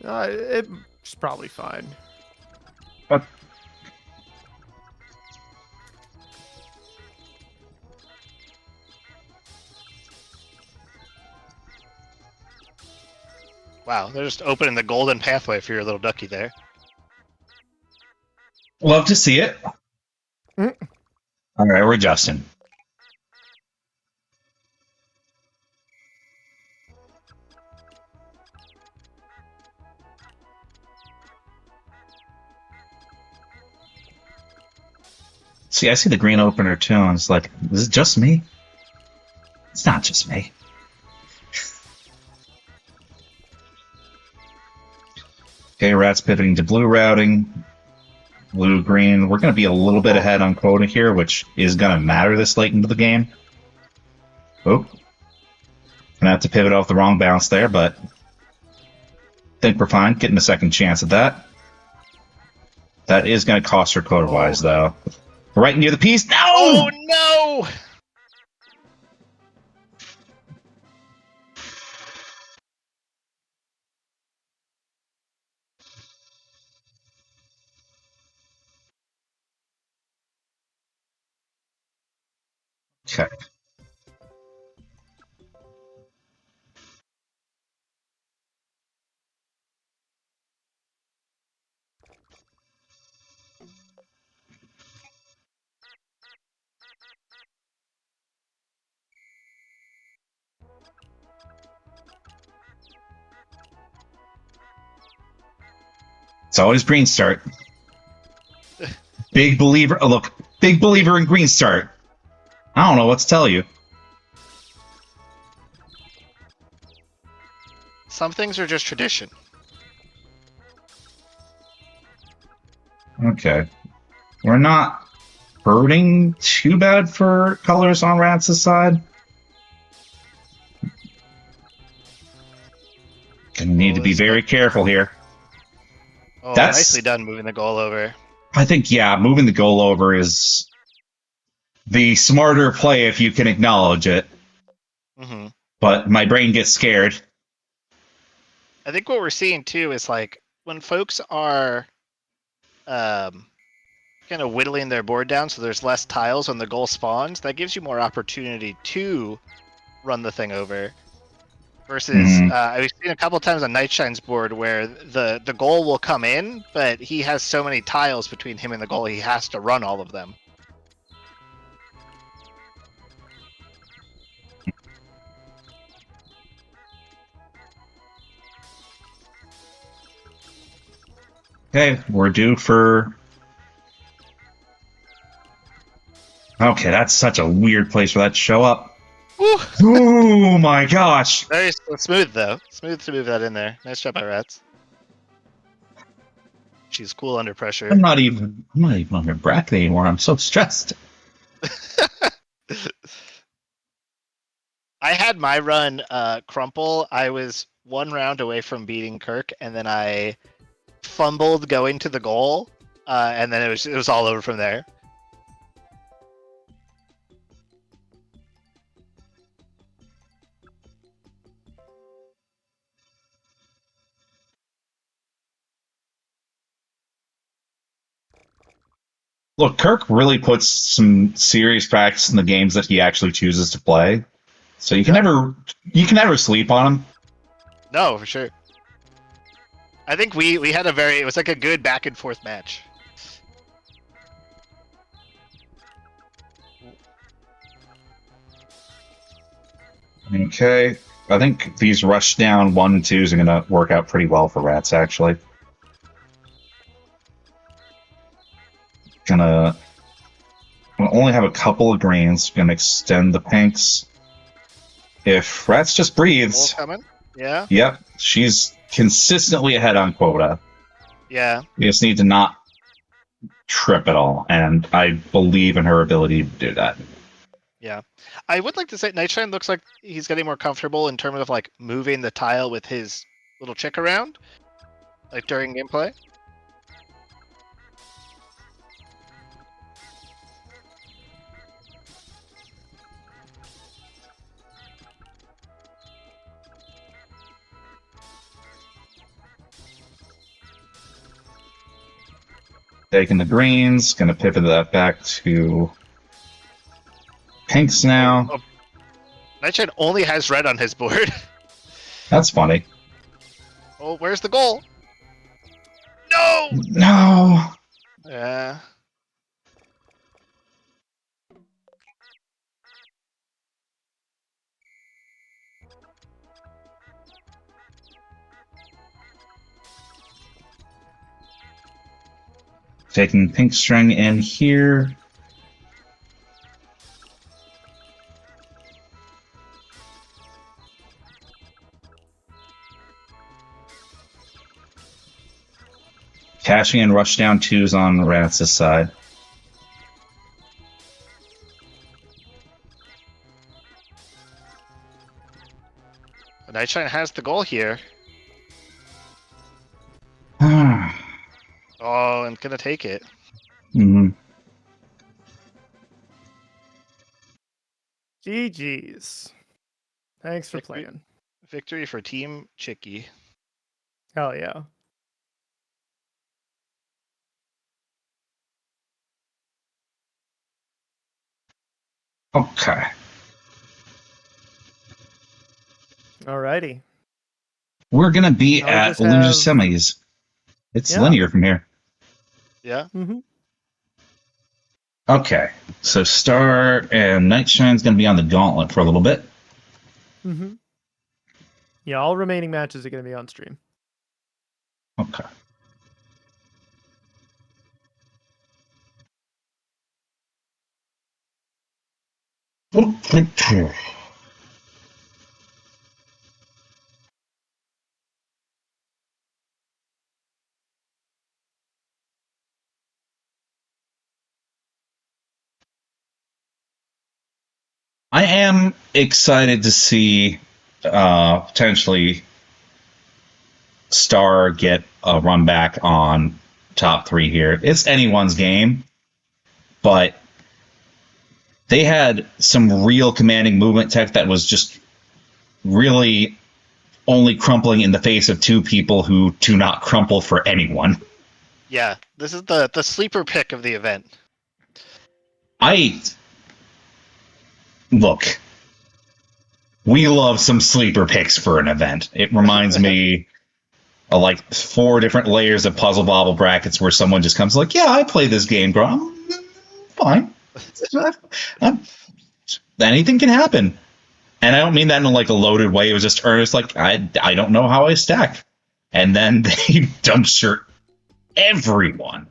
It's probably fine. Wow, they're just opening the golden pathway for your little ducky there. Love to see it. All right, we're adjusting. See, I see the green opener too, and it's like, is it just me? It's not just me. Okay, Ratttz pivoting to blue routing. Blue, green. We're going to be a little bit ahead on quota here, which is going to matter this late into the game. Oh. Gonna have to pivot off the wrong bounce there, but I think we're fine. Getting a second chance at that. That is going to cost her quota-wise, though. Right near the piece. No! Oh, no! Okay. It's always green start. Big believer. Oh, look. Big believer in green start. I don't know what to tell you. Some things are just tradition. Okay. We're not hurting too bad for colors on Rattz's side. Gonna need to be very careful here. Oh, nicely done moving the goal over. I think, yeah, moving the goal over is the smarter play if you can acknowledge it. Mm-hmm. But my brain gets scared. I think what we're seeing too is like when folks are kind of whittling their board down so there's less tiles when the goal spawns, that gives you more opportunity to run the thing over. Versus, I've seen a couple times on NightShyne's board where the goal will come in, but he has so many tiles between him and the goal, he has to run all of them. Okay, we're due for... Okay, that's such a weird place for that to show up. Woo! Oh my gosh! Very smooth though. Smooth to move that in there. Nice job by Ratttz. She's cool under pressure. I'm not even under breath anymore. I'm so stressed. I had my run crumple. I was one round away from beating Kirk, and then I fumbled going to the goal, and then it was all over from there. Look, Kirk really puts some serious practice in the games that he actually chooses to play. So you can never sleep on him. No, for sure. I think we had it was like a good back and forth match. Okay. I think these rush down 1 and 2s are going to work out pretty well for Ratttz, actually. Gonna only have a couple of greens. Gonna extend the pinks. If Ratttz just breathes... Coming? Yeah? Yep. She's consistently ahead on quota. Yeah. We just need to not trip at all, and I believe in her ability to do that. Yeah. I would like to say NightShyne looks like he's getting more comfortable in terms of like moving the tile with his little chick around, like during gameplay. Taking the greens, gonna pivot that back to pinks now. Oh, NightShyne only has red on his board. That's funny. Oh, where's the goal? No! No! Yeah. taking pink string in here. Cashing in rush down 2s on Rattz's side. NightShyne has the goal here. Oh, and gonna take it. Mm-hmm. GG's. Thanks for playing. Victory for Team Chicky. Hell yeah. Okay. Alrighty. We're gonna be Now we at just loser have- semis. It's Yeah. linear from here. Yeah. Mm-hmm. Okay, so Star and NightShine's gonna be on the gauntlet for a little bit. Mm-hmm. Yeah, all remaining matches are going to be on stream. Okay. I am excited to see potentially Star get a run back on top 3 here. It's anyone's game, but they had some real commanding movement tech that was just really only crumpling in the face of 2 people who do not crumple for anyone. Yeah. This is the sleeper pick of the event. Look, we love some sleeper picks for an event. It reminds me of like 4 different layers of puzzle bobble brackets where someone just comes like, yeah, I play this game, bro. I'm fine. Anything can happen. And I don't mean that in like a loaded way. It was just earnest, like, I don't know how I stack. And then they dumpster everyone.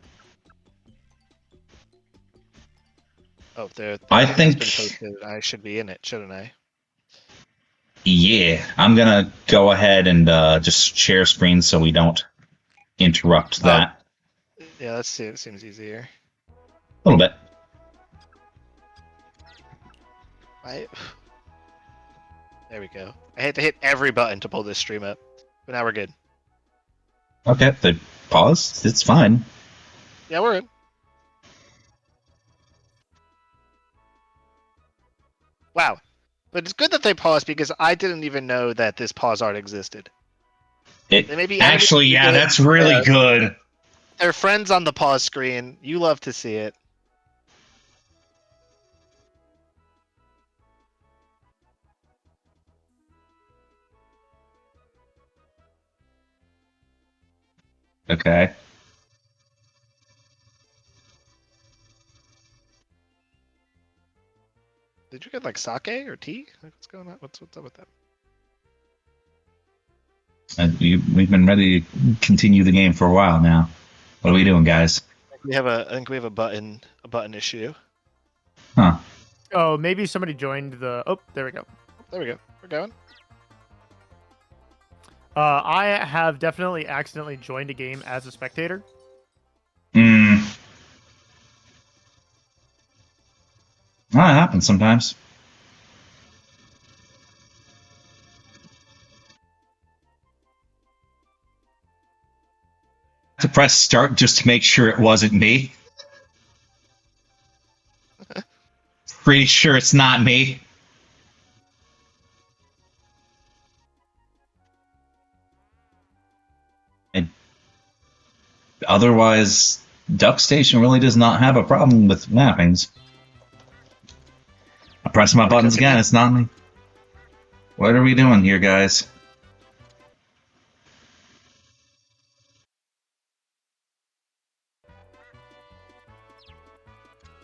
Oh, there. I think- I should be in it, shouldn't I? Yeah, I'm going to go ahead and just share screen so we don't interrupt that. Yeah, let's see. It seems easier. A little bit. There we go. I had to hit every button to pull this stream up, but now we're good. Okay, the pause. It's fine. Yeah, we're good. Wow. But it's good that they paused because I didn't even know that this pause art existed. They may be Actually, yeah, good. that's really good. They're friends on the pause screen. You love to see it. Okay. Did you get like sake or tea? What's going on? What's up with that? We've been ready to continue the game for a while now. What are we doing, guys? I think we have a button issue. Huh. Oh, maybe somebody joined the... Oh, there we go. There we go. We're going. I have definitely accidentally joined a game as a spectator. That happens sometimes. To press start just to make sure it wasn't me. Pretty sure it's not me. Otherwise, Duck Station really does not have a problem with mappings. I press my buttons again, it's not me. What are we doing here, guys?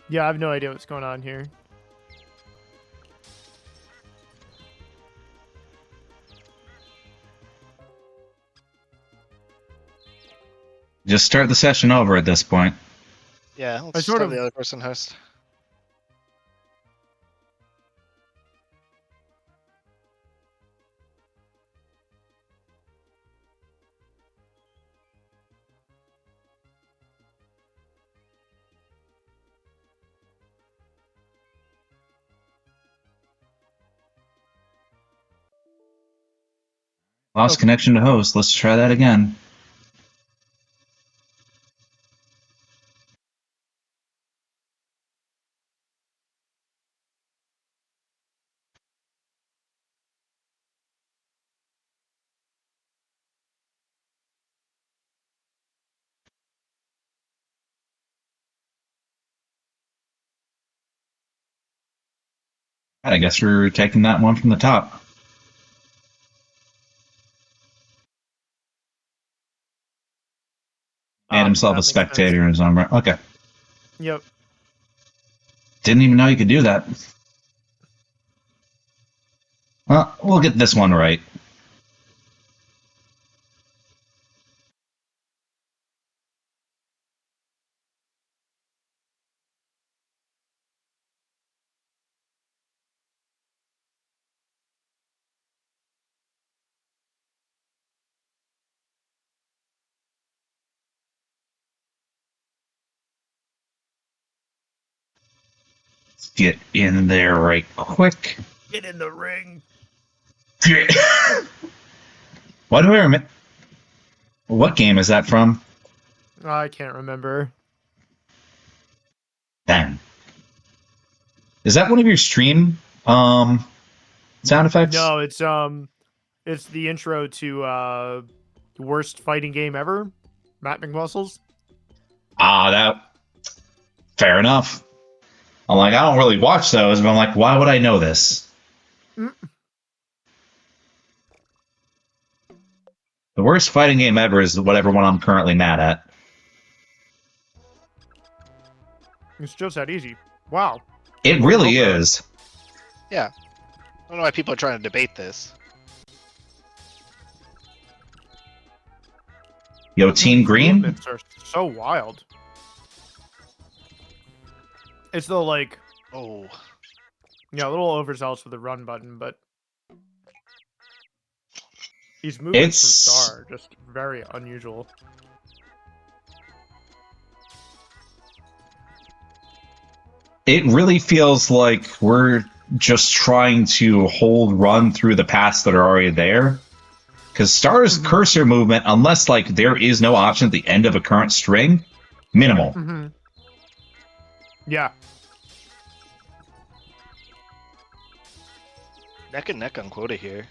Yeah, I have no idea what's going on here. Just start the session over at this point. Yeah, let's just have the other person host. Lost connection to host. Let's try that again. I guess we're taking that one from the top. Made himself a spectator in his own right. Okay. Yep. Didn't even know you could do that. Well, we'll get this one right. Let's get in there right quick. Get in the ring. Why do I remember? What game is that from? I can't remember. Dang. Is that one of your stream sound effects? No, it's the intro to worst fighting game ever, Matt McMuscles. That fair enough. I'm like, I don't really watch those, but I'm like, why would I know this? The worst fighting game ever is whatever one I'm currently mad at. It's just that easy. Wow. It really is. Yeah. I don't know why people are trying to debate this. Yo, Team Green? Movements are so wild. It's the like, a little overzealous with the run button, but these movements from Star are just very unusual. It really feels like we're just trying to hold run through the paths that are already there. Because Star's cursor movement, unless like there is no option at the end of a current string, minimal. Yeah. Neck and neck on quota here.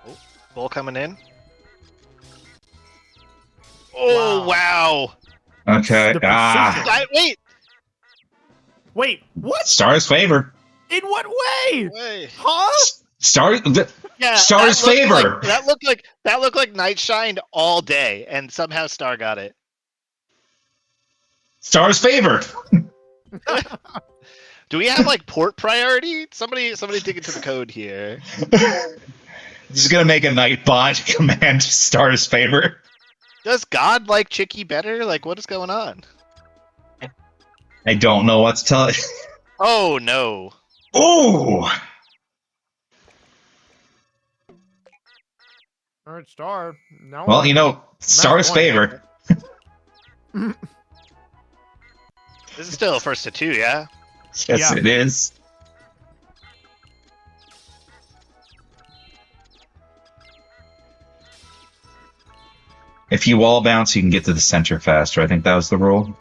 Oh, Bull coming in. Oh, wow. Okay. Wait, what? Star's favor. In what way? Huh? Star's favor. That looked like NightShyne all day, and somehow Star got it. Star's favor. Do we have like port priority? Somebody dig into the code here. Just gonna make a Nightbot command Star's favor. Does God like Chicky better? Like, what is going on? I don't know what to tell you. Oh no. Ooh. All right, Star. Now Well, you know, Star's favor. This is still a first to 2, yeah? Yes, it is. If you wall bounce, you can get to the center faster. I think that was the rule.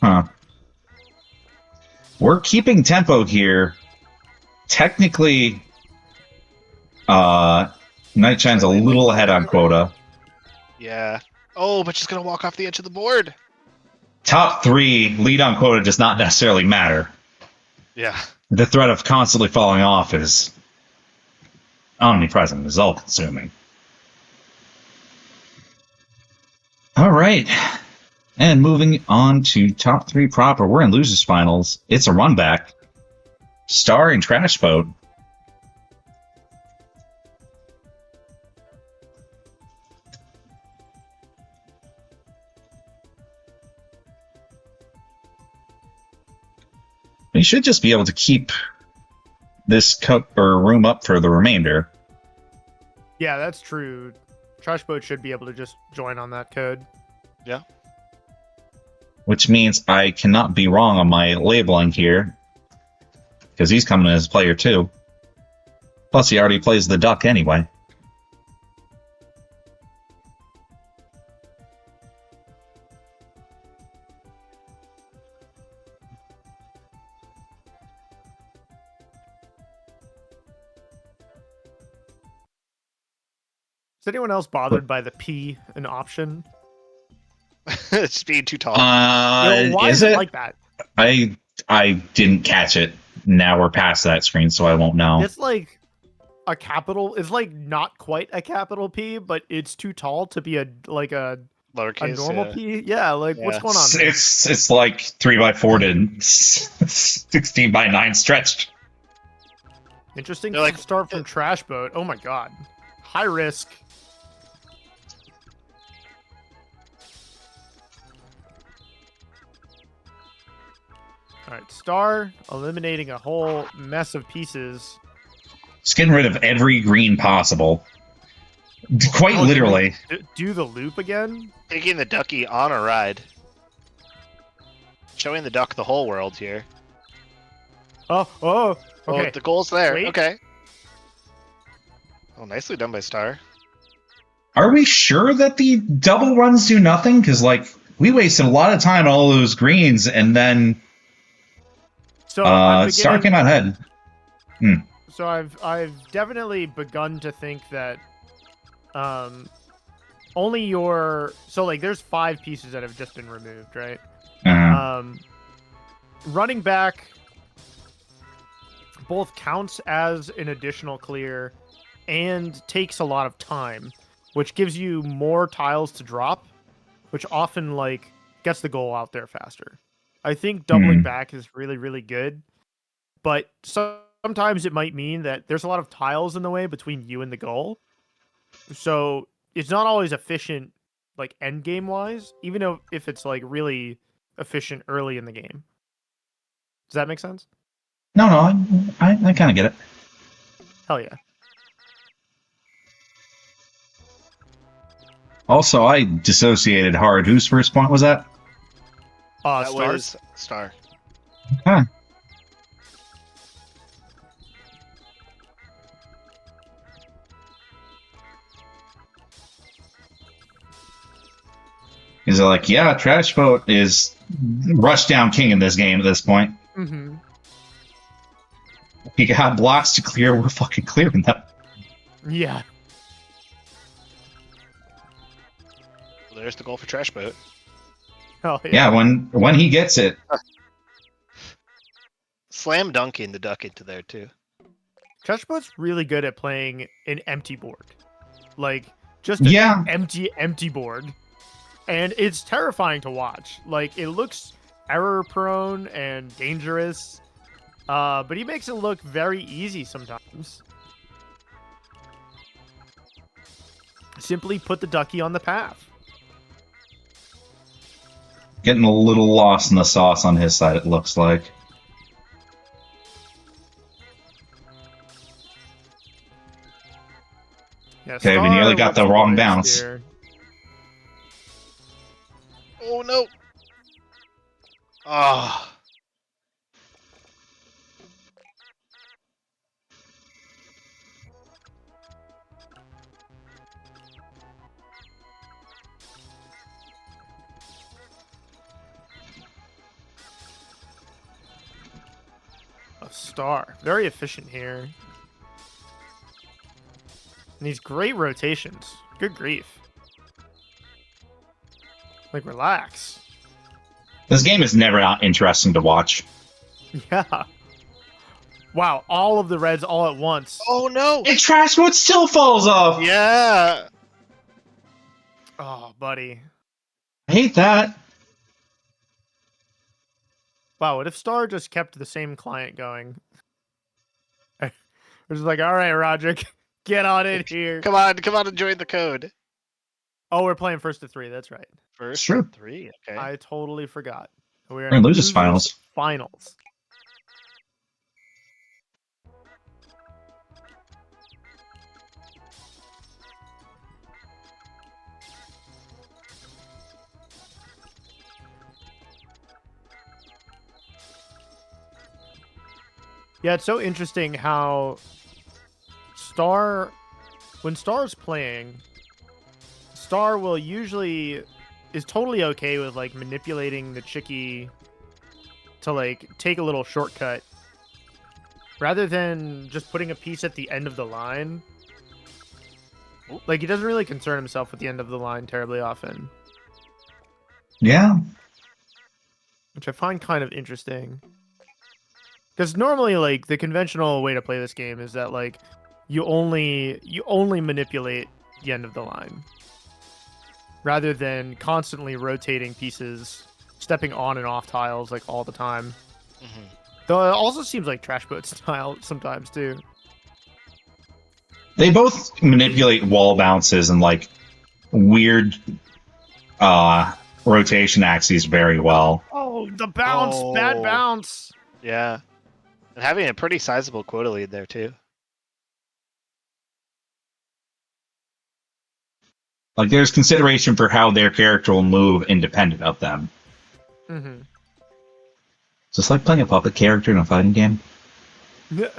Huh. We're keeping tempo here. Technically, NightShine's a little ahead on quota. Yeah. Oh, but she's gonna walk off the edge of the board. Top 3 lead on quota does not necessarily matter. Yeah. The threat of constantly falling off is omnipresent, is all-consuming. All right. And moving on to top 3 proper. We're in losers finals. It's a run back. Star and TrashBoat. should just be able to keep this cup or room up for the remainder. Yeah, that's true. TrashBoat should be able to just join on that code. Yeah. Which means I cannot be wrong on my labeling here. Because he's coming as player 2. Plus, he already plays the duck anyway. Is anyone else bothered by the P an option? It's being too tall. Why is it it like that? I didn't catch it. Now we're past that screen, so I won't know. It's like a capital. It's like not quite a capital P, but it's too tall to be a Lowercase, normal P. Yeah, like what's going on? It's like 3x4 to 16x9 stretched. Interesting. They're like- start from TrashBoat. Oh my god, high risk. All right, Star eliminating a whole mess of pieces. Just getting rid of every green possible. Quite literally. Do the loop again? Taking the ducky on a ride. Showing the duck the whole world here. Oh, okay. Oh, the goal's there. Wait. Okay. Oh, nicely done by Star. Are we sure that the double runs do nothing? Because, like, we wasted a lot of time on all those greens, and then So I'm Star came out ahead. So I've definitely begun to think that only there's 5 pieces that have just been removed, right? Running back both counts as an additional clear and takes a lot of time, which gives you more tiles to drop, which often like gets the goal out there faster. I think doubling back is really, really good, but sometimes it might mean that there's a lot of tiles in the way between you and the goal. So it's not always efficient, like end game wise, even if it's like really efficient early in the game. Does that make sense? No, I kind of get it. Hell yeah. Also, I dissociated hard. Whose first point was that? That Stars. was Star. Okay. He's like, yeah, TrashBoat is rushdown king in this game at this point. Mm-hmm. He got blocks to clear, we're fucking clearing them. Yeah. Well, there's the goal for TrashBoat. Hell yeah. Yeah, when he gets it. Slam dunking the duck into there too. TrashBoat's really good at playing an empty board. Like, just an empty board. And it's terrifying to watch. Like, it looks error-prone and dangerous, but he makes it look very easy sometimes. Simply put the ducky on the path. Getting a little lost in the sauce on his side, it looks like. Yeah, Okay, we nearly got the wrong bounce. Here. Oh no! Ah. A Star. Very efficient here. And these great rotations. Good grief. Like, relax. This game is never not interesting to watch. Yeah. Wow, all of the reds all at once. Oh no! And TrashBoat still falls off! Yeah! Oh, buddy. I hate that. Wow, what if Star just kept the same client going? We're just like, all right, Rodrick, get on in here. Come on and join the code. Oh, we're playing first to 3. That's right. First Sure. 3, okay. I totally forgot. We're in losers finals. Finals. Yeah, it's so interesting how when Star's playing, Star will usually is totally okay with like manipulating the Chicky to like take a little shortcut rather than just putting a piece at the end of the line. Like, he doesn't really concern himself with the end of the line terribly often. Yeah. Which I find kind of interesting. Because normally, like, the conventional way to play this game is that, like, you only manipulate the end of the line. Rather than constantly rotating pieces, stepping on and off tiles, like, all the time. Mm-hmm. Though it also seems like TrashBoat style sometimes, too. They both manipulate wall bounces and like weird rotation axes very well. Oh, the bounce! Bad bounce! Yeah. And having a pretty sizable quota lead there, too. Like, there's consideration for how their character will move independent of them. Mm-hmm. Is this like playing a puppet character in a fighting game? Yeah.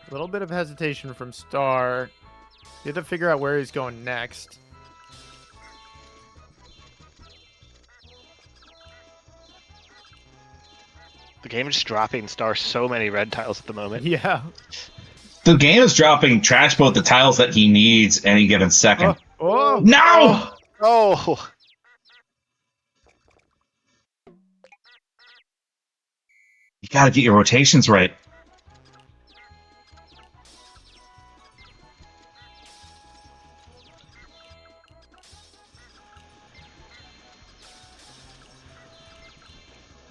A little bit of hesitation from Star. You have to figure out where he's going next. The game is dropping Star so many red tiles at the moment. Yeah. The game is dropping TrashBoat the tiles that he needs any given second. Oh! No! Oh! You gotta get your rotations right.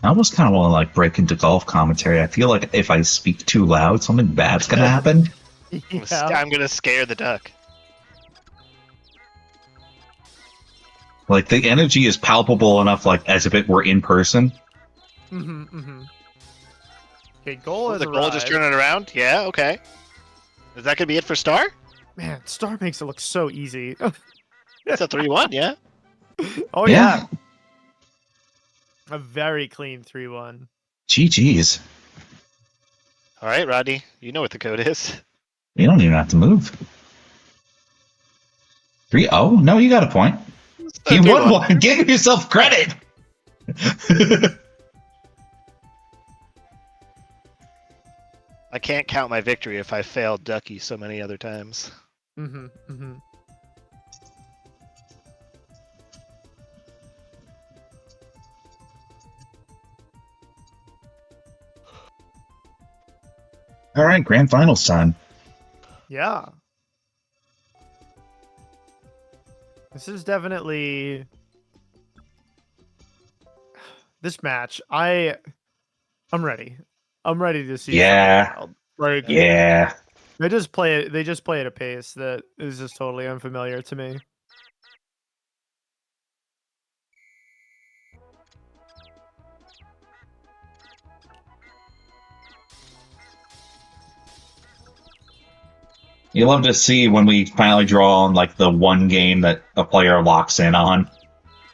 I almost kind of want to like break into golf commentary. I feel like if I speak too loud, something bad's gonna happen. Yeah. I'm gonna scare the duck. Like, the energy is palpable enough, like as if it were in person. Mm-hmm, mm-hmm. Okay, goal is the goal just turning around? Yeah, okay. Is that gonna be it for Star? Man, Star makes it look so easy. It's a 3-1, yeah. Oh yeah. A very clean 3-1. GG's. All right, Rodney, you know what the code is. You don't even have to move. 3-0? No, you got a point. You won one. Give yourself credit. I can't count my victory if I failed Ducky so many other times. Mm-hmm, mm-hmm. All right, grand finals time. Yeah. This is definitely this match. I'm ready. I'm ready to see. Yeah. Wild. Like, Yeah. They just play it. They just play at a pace that is just totally unfamiliar to me. You love to see when we finally draw on like the one game that a player locks in on.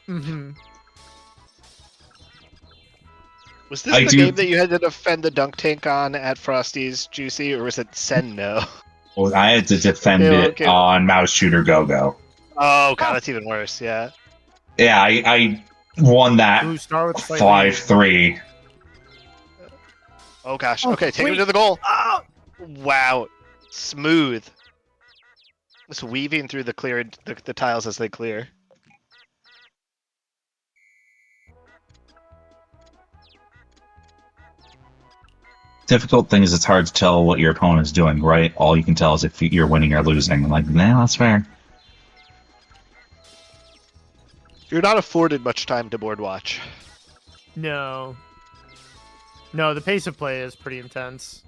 Mm-hmm. Was this the game that you had to defend the dunk tank on at Frosty's, Juicy, or was it Sen No? Well, I had to defend it on Mouse Shooter Go-Go. Oh, God, that's even worse, yeah. Yeah, I won that 5-3. Oh, gosh. Okay, take him to the goal. Oh! Wow. Smooth. Just weaving through the tiles as they clear. Difficult thing is it's hard to tell what your opponent's doing, right? All you can tell is if you're winning or losing. I'm like, nah, that's fair. You're not afforded much time to board watch. No. No, the pace of play is pretty intense.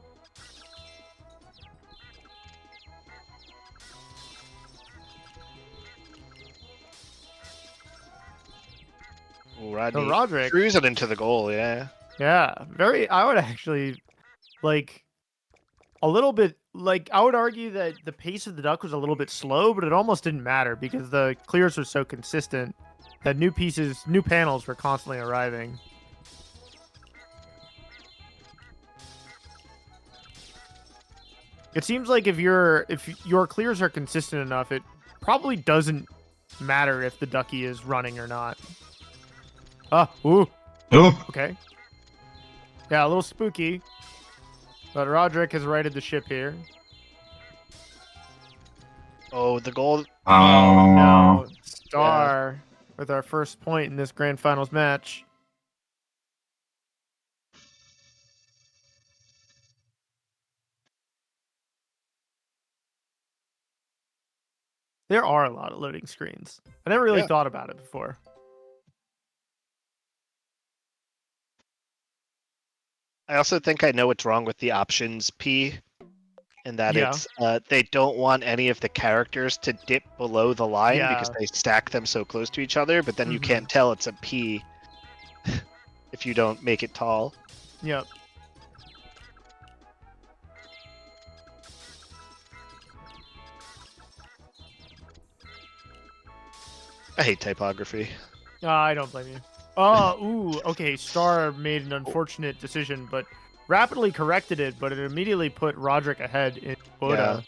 Ooh, Rodney Rodrick cruising into the goal, yeah. Yeah, I would actually like a little bit. Like I would argue that the pace of the duck was a little bit slow, but it almost didn't matter because the clears were so consistent that new panels were constantly arriving. It seems like if your clears are consistent enough, it probably doesn't matter if the ducky is running or not. Ooh. Okay. Yeah, a little spooky. But Rodrick has righted the ship here. Oh, the goal. Oh, no. Star with our first point in this grand finals match. There are a lot of loading screens. I never really thought about it before. I also think I know what's wrong with the options P, and that it's they don't want any of the characters to dip below the line because they stack them so close to each other, but then you can't tell it's a P if you don't make it tall. Yep. I hate typography. I don't blame you. Okay. Star made an unfortunate decision, but rapidly corrected it, but it immediately put Rodrick ahead in quota.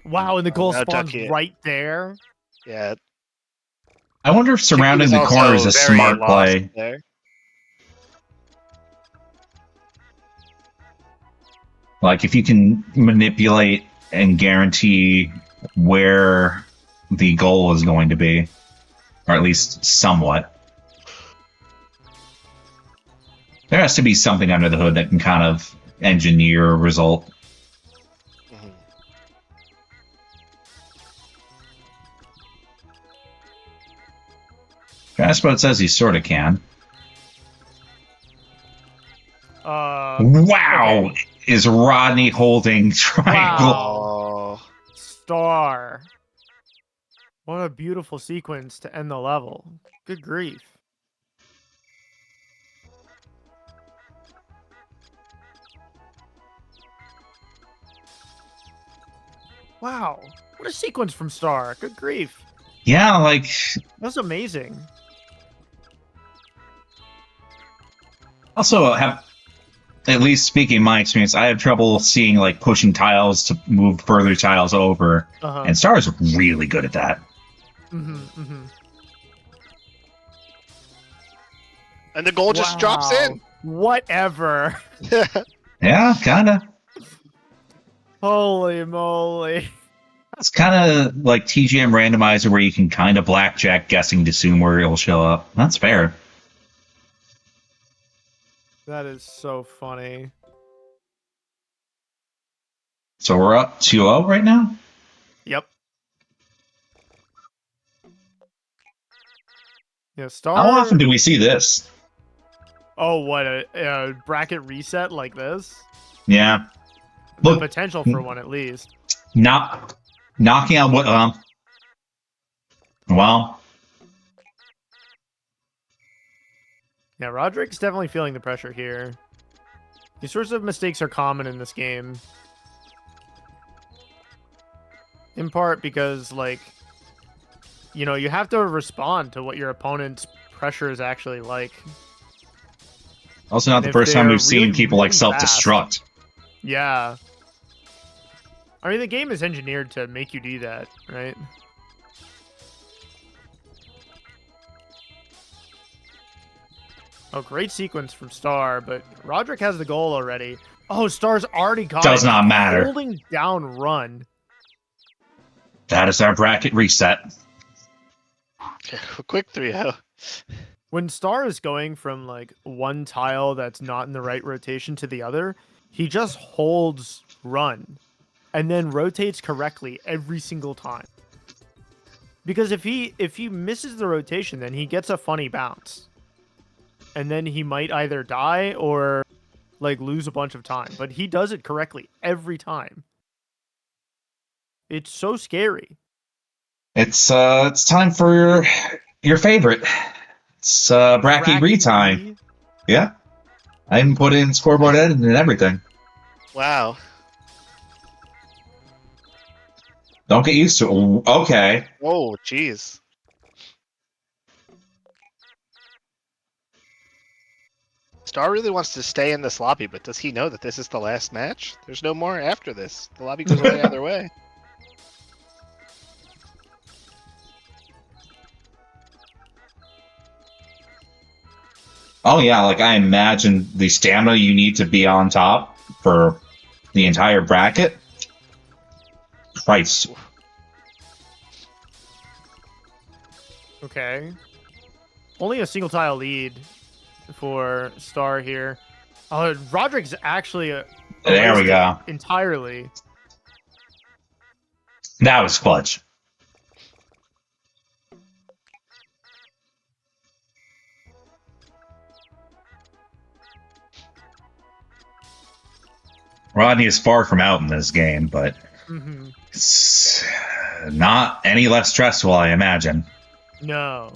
Yeah. Wow, and the goal spawns right there. Yeah. I wonder if surrounding the corner is a smart play. There. Like, if you can manipulate and guarantee where the goal is going to be, or at least somewhat. There has to be something under the hood that can kind of engineer a result. TrashBoat says he sort of can. Wow! Okay. Is Rodney holding triangle? Wow. Star. What a beautiful sequence to end the level. Good grief. Wow. What a sequence from Star. Good grief. Yeah, like... That's amazing. Also, at least speaking my experience, I have trouble seeing, like, pushing tiles to move further tiles over. And Star is really good at that. And the goal just drops in. Whatever. Yeah, kinda. Holy moly. It's kind of like TGM randomizer where you can kind of blackjack guessing to assume where it'll show up. That's fair. That is so funny. So we're up 2-0 right now? Yep. Yeah, Star... How often do we see this? Oh, what, a bracket reset like this? Yeah. The potential for one, at least. Knocking out what... well... Yeah, Rodrick's definitely feeling the pressure here. These sorts of mistakes are common in this game. In part because, like, you know, you have to respond to what your opponent's pressure is actually like. Also not the first time we've seen people, like, self-destruct. Yeah. I mean, the game is engineered to make you do that, right? Oh, great sequence from Star, but Rodrick has the goal already. Oh, Star's already got it. Does not matter. Holding down run. That is our bracket reset. Quick 3-0. When Star is going from, like, one tile that's not in the right rotation to the other, he just holds run and then rotates correctly every single time. Because if he misses the rotation, then he gets a funny bounce. And then he might either die or, like, lose a bunch of time. But he does it correctly every time. It's so scary. It's time for your favorite. It's bracket retime. Yeah. I even put in scoreboard editing and everything. Wow. Don't get used to it. Okay. Oh, jeez. Star really wants to stay in this lobby, but does he know that this is the last match? There's no more after this. The lobby goes away either way. Oh yeah, like I imagine the stamina you need to be on top for the entire bracket. Christ. Okay. Only a single tile lead for Star here. Rodrick's actually There we go. Entirely. That was clutch. Rodney is far from out in this game, but it's not any less stressful, I imagine. No.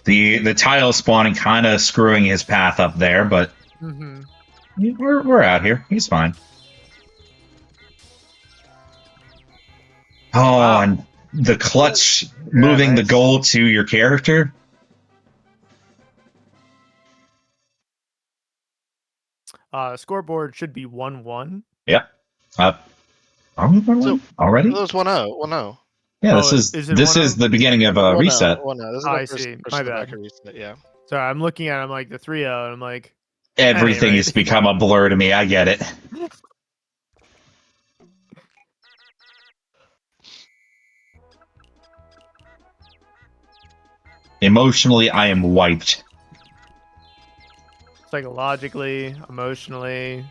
The tile spawning kind of screwing his path up there, but we're out here. He's fine. Oh, wow. And the clutch moving the goal to your character. Scoreboard should be 1-1. Yep. Are we 1-1 already? It was 1-0. 1-0. Yeah, this is the beginning of a reset. 1-0. This is I see. My bad. Reset, yeah. Sorry, I'm looking at him like the 3-0, and I'm like, everything has become a blur to me. I get it. Emotionally, I am wiped. Psychologically, emotionally,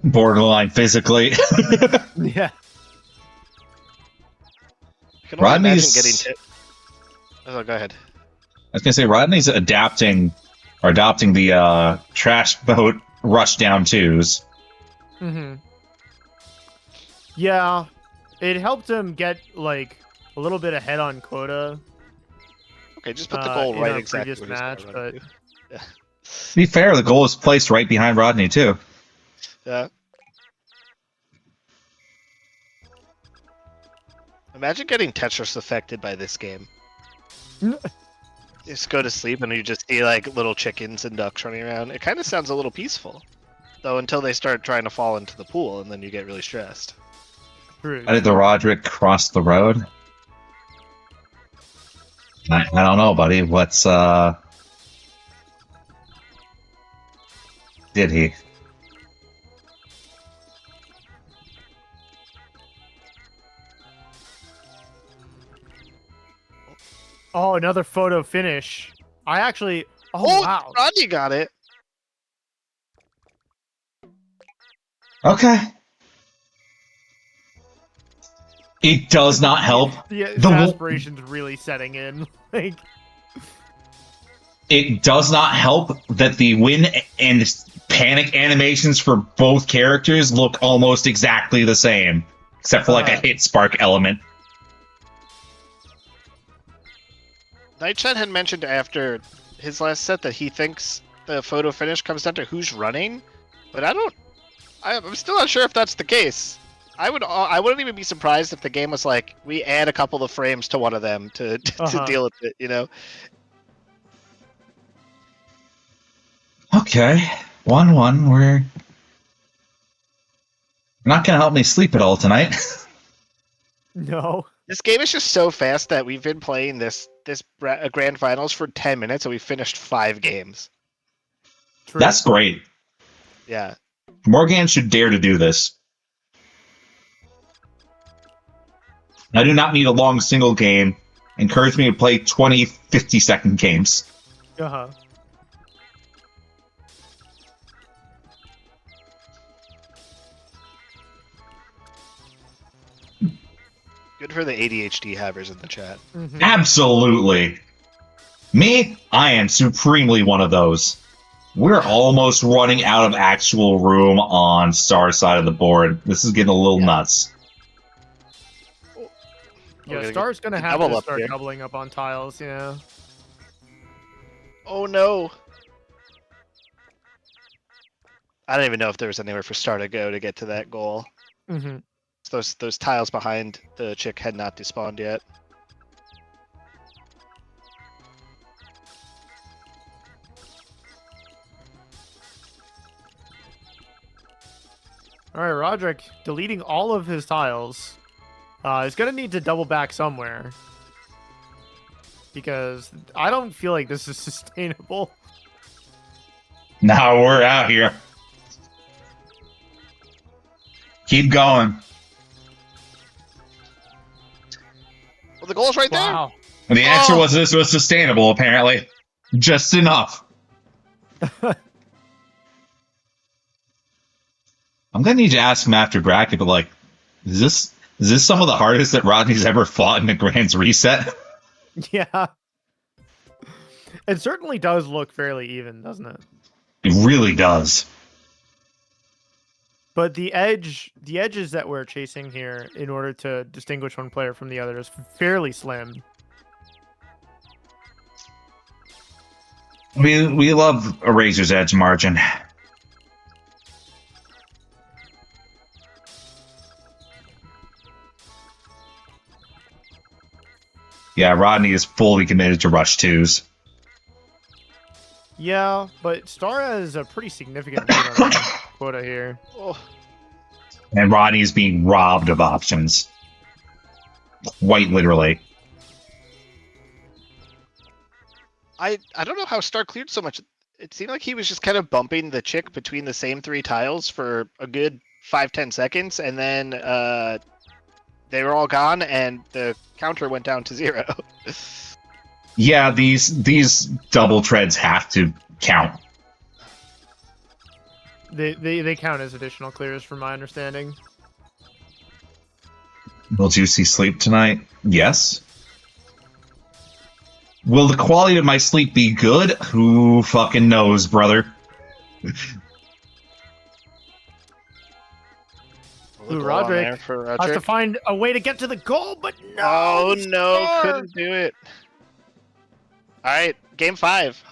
borderline physically. Yeah. I can only imagine getting Oh, go ahead. I was gonna say Rodney's adopting the trash boat rushdown twos. Yeah, it helped him get like a little bit ahead on quota. Okay, just put the goal right exactly. Previous match, but yeah. To be fair, the goal is placed right behind Rodney too. Yeah. Imagine getting Tetris affected by this game. Just go to sleep and you just see like little chickens and ducks running around. It kind of sounds a little peaceful, though, until they start trying to fall into the pool, and then you get really stressed. True. How did the Rodrick cross the road? I don't know, buddy. What's did he? Oh, another photo finish. I actually. Oh, wow. Rodney got it. Okay. It does not help. The aspiration's really setting in. Like, it does not help that the win and panic animations for both characters look almost exactly the same, except for like a hit spark element. NightShyne had mentioned after his last set that he thinks the photo finish comes down to who's running, but I'm still not sure if that's the case. I wouldn't even be surprised if the game was like, we add a couple of frames to one of them to deal with it, you know? Okay, 1-1. We're not gonna help me sleep at all tonight. No. This game is just so fast that we've been playing this grand finals for 10 minutes and we finished 5 games. True. That's great. Yeah. Morgan should dare to do this. I do not need a long single game. Encourage me to play 20, 50-second games. Good for the ADHD havers in the chat. Absolutely. Me, I am supremely one of those. We're almost running out of actual room on Star's side of the board. This is getting a little nuts. Yeah, Star's gonna have to start doubling up on tiles, yeah. Oh no! I don't even know if there was anywhere for Star to go to get to that goal. Mm-hmm. Those tiles behind the chick had not despawned yet. Alright, Rodrick, deleting all of his tiles, is going to need to double back somewhere. Because I don't feel like this is sustainable. Now we're out here. Keep going. Well, the goal's right Wow. And the answer was this was sustainable, apparently. Just enough. I'm gonna need to ask him after bracket, but like, is this some of the hardest that Rodney's ever fought in a Grand's Reset? Yeah. It certainly does look fairly even, doesn't it? It really does. But the edges that we're chasing here in order to distinguish one player from the other is fairly slim. We love a razor's edge margin. Yeah, Rodney is fully committed to rush 2s. Yeah, but Star has a pretty significant lead on quota here. Oh. And Rodney is being robbed of options. Quite literally. I don't know how Star cleared so much. It seemed like he was just kind of bumping the chick between the same 3 tiles for a good 5-10 seconds, and then they were all gone, and the counter went down to 0. Yeah, these double treads have to count. They count as additional clears, from my understanding. Will Juicey sleep tonight? Yes. Will the quality of my sleep be good? Who fucking knows, brother? Ooh, Rodrick has to find a way to get to the goal, but no! Oh no, couldn't do it. Alright, game 5.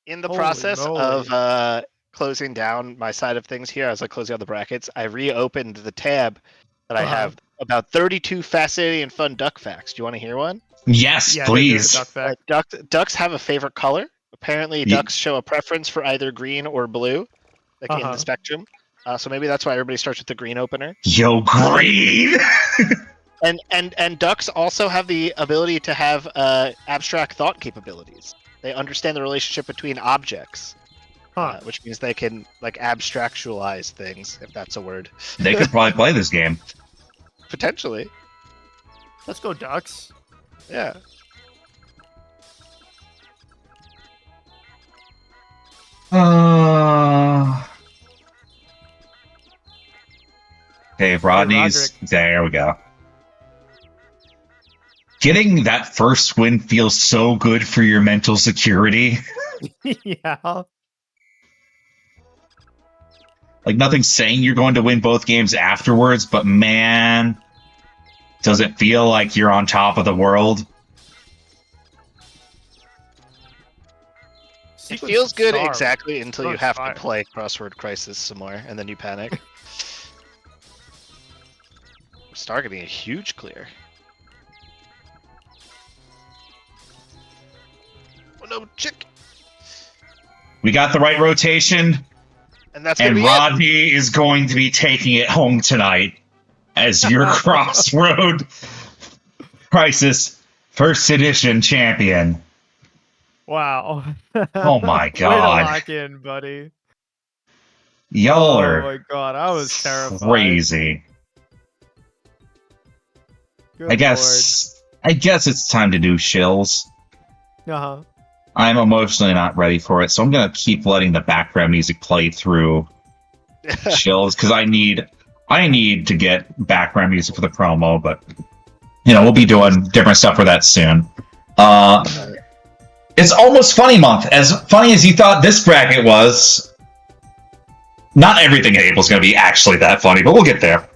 In the process of closing down my side of things here, as I closing out the brackets, I reopened the tab that I have about 32 fascinating and fun duck facts. Do you want to hear one? Yes, please. Ducks have a favorite color. Apparently, ducks show a preference for either green or blue, like in the spectrum. So maybe that's why everybody starts with the green opener. Yo, green! And ducks also have the ability to have abstract thought capabilities. They understand the relationship between objects, which means they can like abstractualize things, if that's a word. They could probably play this game. Potentially. Let's go, ducks. Yeah. Okay, Rodney's... There we go. Getting that first win feels so good for your mental security. Yeah. Like, nothing's saying you're going to win both games afterwards, but man, does it feel like you're on top of the world? It feels good exactly until you have to play Crossword Crisis some more, and then you panic. Star getting a huge clear. Oh no, chick! We got the right rotation, and Rodney is going to be taking it home tonight as your Crossroad Crisis First Edition champion. Wow. Oh my god. Way to lock in, buddy. Y'all are... Oh my god, I was terrified. Crazy. Good I guess it's time to do shills. Uh-huh. I'm emotionally not ready for it, so I'm gonna keep letting the background music play through shills, because I need to get background music for the promo, but you know, we'll be doing different stuff for that soon. It's almost funny month. As funny as you thought this bracket was, not everything in April's gonna be actually that funny, but we'll get there.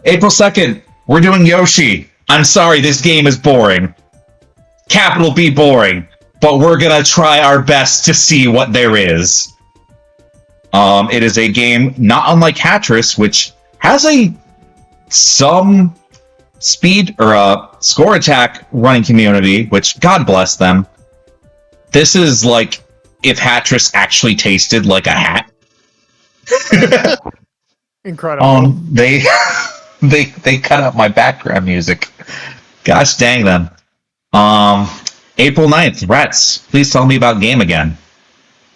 April 2nd, We're doing Yoshi. I'm sorry, this game is boring. Capital B boring. But we're gonna try our best to see what there is. It is a game not unlike Ratttz, which has some speed or score attack running community, which God bless them. This is like if Ratttz actually tasted like a hat. Incredible. They cut out my background music. Gosh dang them. April 9th, Ratttz, please tell me about game again.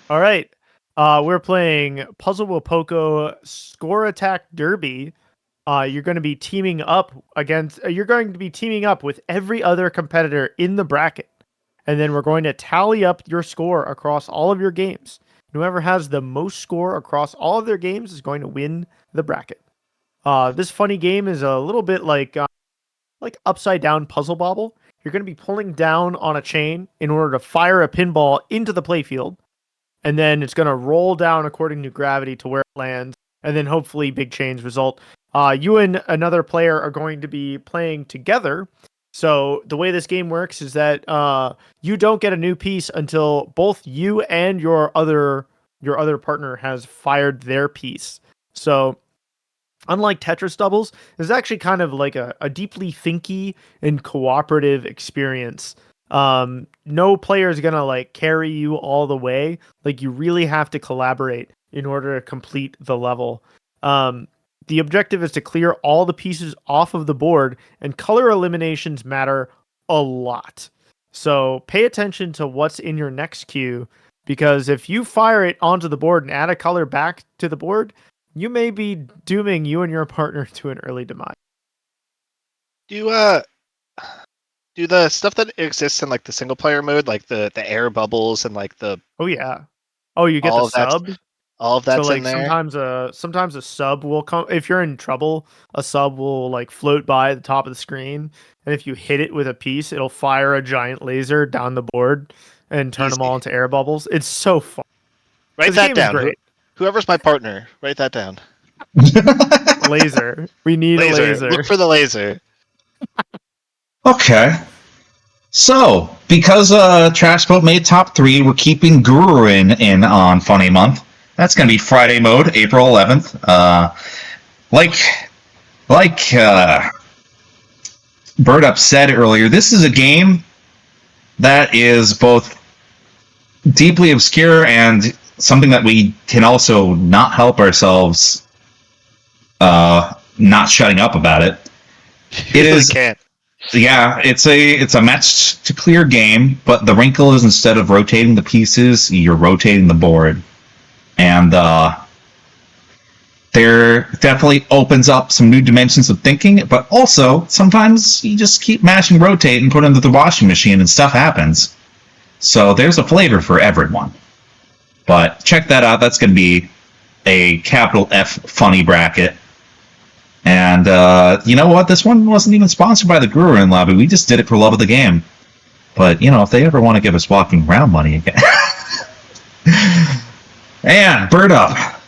All right. We're playing Puzzle Will Poco Score Attack Derby. You're going to be teaming up with every other competitor in the bracket. And then we're going to tally up your score across all of your games. Whoever has the most score across all of their games is going to win the bracket. This funny game is a little bit like upside down puzzle bobble. You're going to be pulling down on a chain in order to fire a pinball into the playfield. And then it's going to roll down according to gravity to where it lands. And then hopefully big chains result. You and another player are going to be playing together. So the way this game works is that you don't get a new piece until both you and your other partner has fired their piece. So unlike Tetris doubles, it's actually kind of like a deeply thinky and cooperative experience. No player is gonna like carry you all the way. Like you really have to collaborate in order to complete the level. The objective is to clear all the pieces off of the board, and color eliminations matter a lot. So pay attention to what's in your next queue, because if you fire it onto the board and add a color back to the board, you may be dooming you and your partner to an early demise. Do the stuff that exists in like the single player mode, like the air bubbles and like the you get the sub. All of that's so, like, in there. Sometimes a sub will come if you're in trouble. A sub will like float by the top of the screen, and if you hit it with a piece, it'll fire a giant laser down the board and turn them all into air bubbles. It's so fun. Write that down. Whoever's my partner, write that down. Laser. We need a laser. Look for the laser. Okay. So, because TrashBoat made top 3, we're keeping Guru in on Funny Month. That's going to be Friday mode, April 11th. Like birdup said earlier, this is a game that is both deeply obscure and something that we can also not help ourselves not shutting up about it. You really can't. Yeah, it's a match to clear game, but the wrinkle is instead of rotating the pieces, you're rotating the board. And there definitely opens up some new dimensions of thinking, but also sometimes you just keep mashing rotate and put it into the washing machine and stuff happens. So there's a flavor for everyone. But check that out. That's going to be a capital F funny bracket. And you know what? This one wasn't even sponsored by the Guru in Lobby. We just did it for love of the game. But, you know, if they ever want to give us walking around money again. And birdup.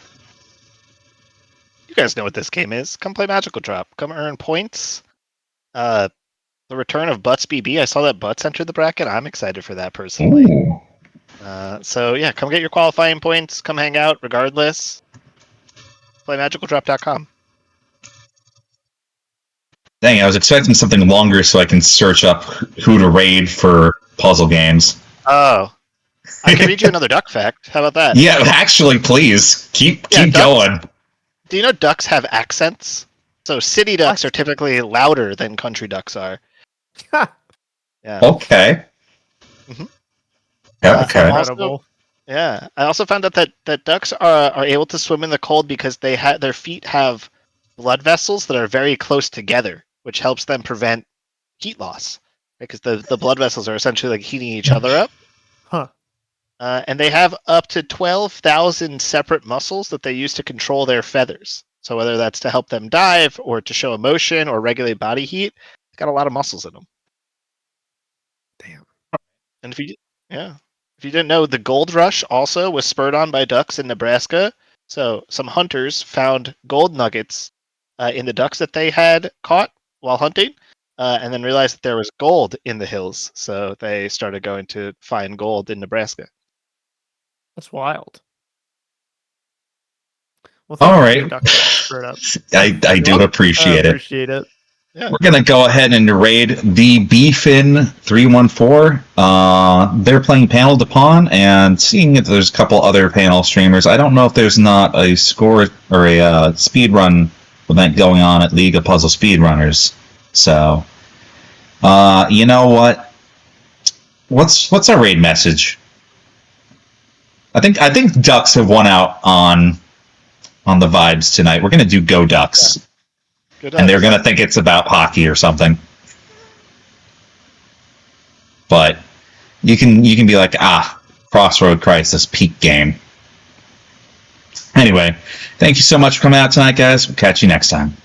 You guys know what this game is. Come play Magical Drop. Come earn points. The return of Butts BB. I saw that Butts entered the bracket. I'm excited for that personally. So yeah, come get your qualifying points. Come hang out regardless. Play magicaldrop.com. Dang, I was expecting something longer so I can search up who to raid for puzzle games. Oh. I can read you another duck fact. How about that? Yeah, actually, please. Keep going. Do you know ducks have accents? So city ducks are typically louder than country ducks are. Yeah. Okay. Mm-hmm. Yeah, okay. Incredible. Yeah. I also found out that ducks are able to swim in the cold because their feet have blood vessels that are very close together, which helps them prevent heat loss. Because the blood vessels are essentially like heating each other up. Huh. And they have up to 12,000 separate muscles that they use to control their feathers. So whether that's to help them dive or to show emotion or regulate body heat, it's got a lot of muscles in them. Damn. And if you didn't know, the gold rush also was spurred on by ducks in Nebraska. So some hunters found gold nuggets in the ducks that they had caught, while hunting, and then realized that there was gold in the hills. So they started going to find gold in Nebraska. That's wild. Well, All thank right. you for the duck facts, I do appreciate I it. appreciate it. Yeah. We're going to go ahead and raid the BFin314. They're playing Panel to Pawn, and seeing that there's a couple other panel streamers, I don't know if there's not a score or a speed run event going on at League of Puzzle Speedrunners. So, you know what? What's our raid message? I think Ducks have won out on the vibes tonight. We're going to do Go Ducks. Yeah. Good And they're going to think it's about hockey or something. But you can be like, Crossroad Crisis, peak game. Anyway, thank you so much for coming out tonight, guys. We'll catch you next time.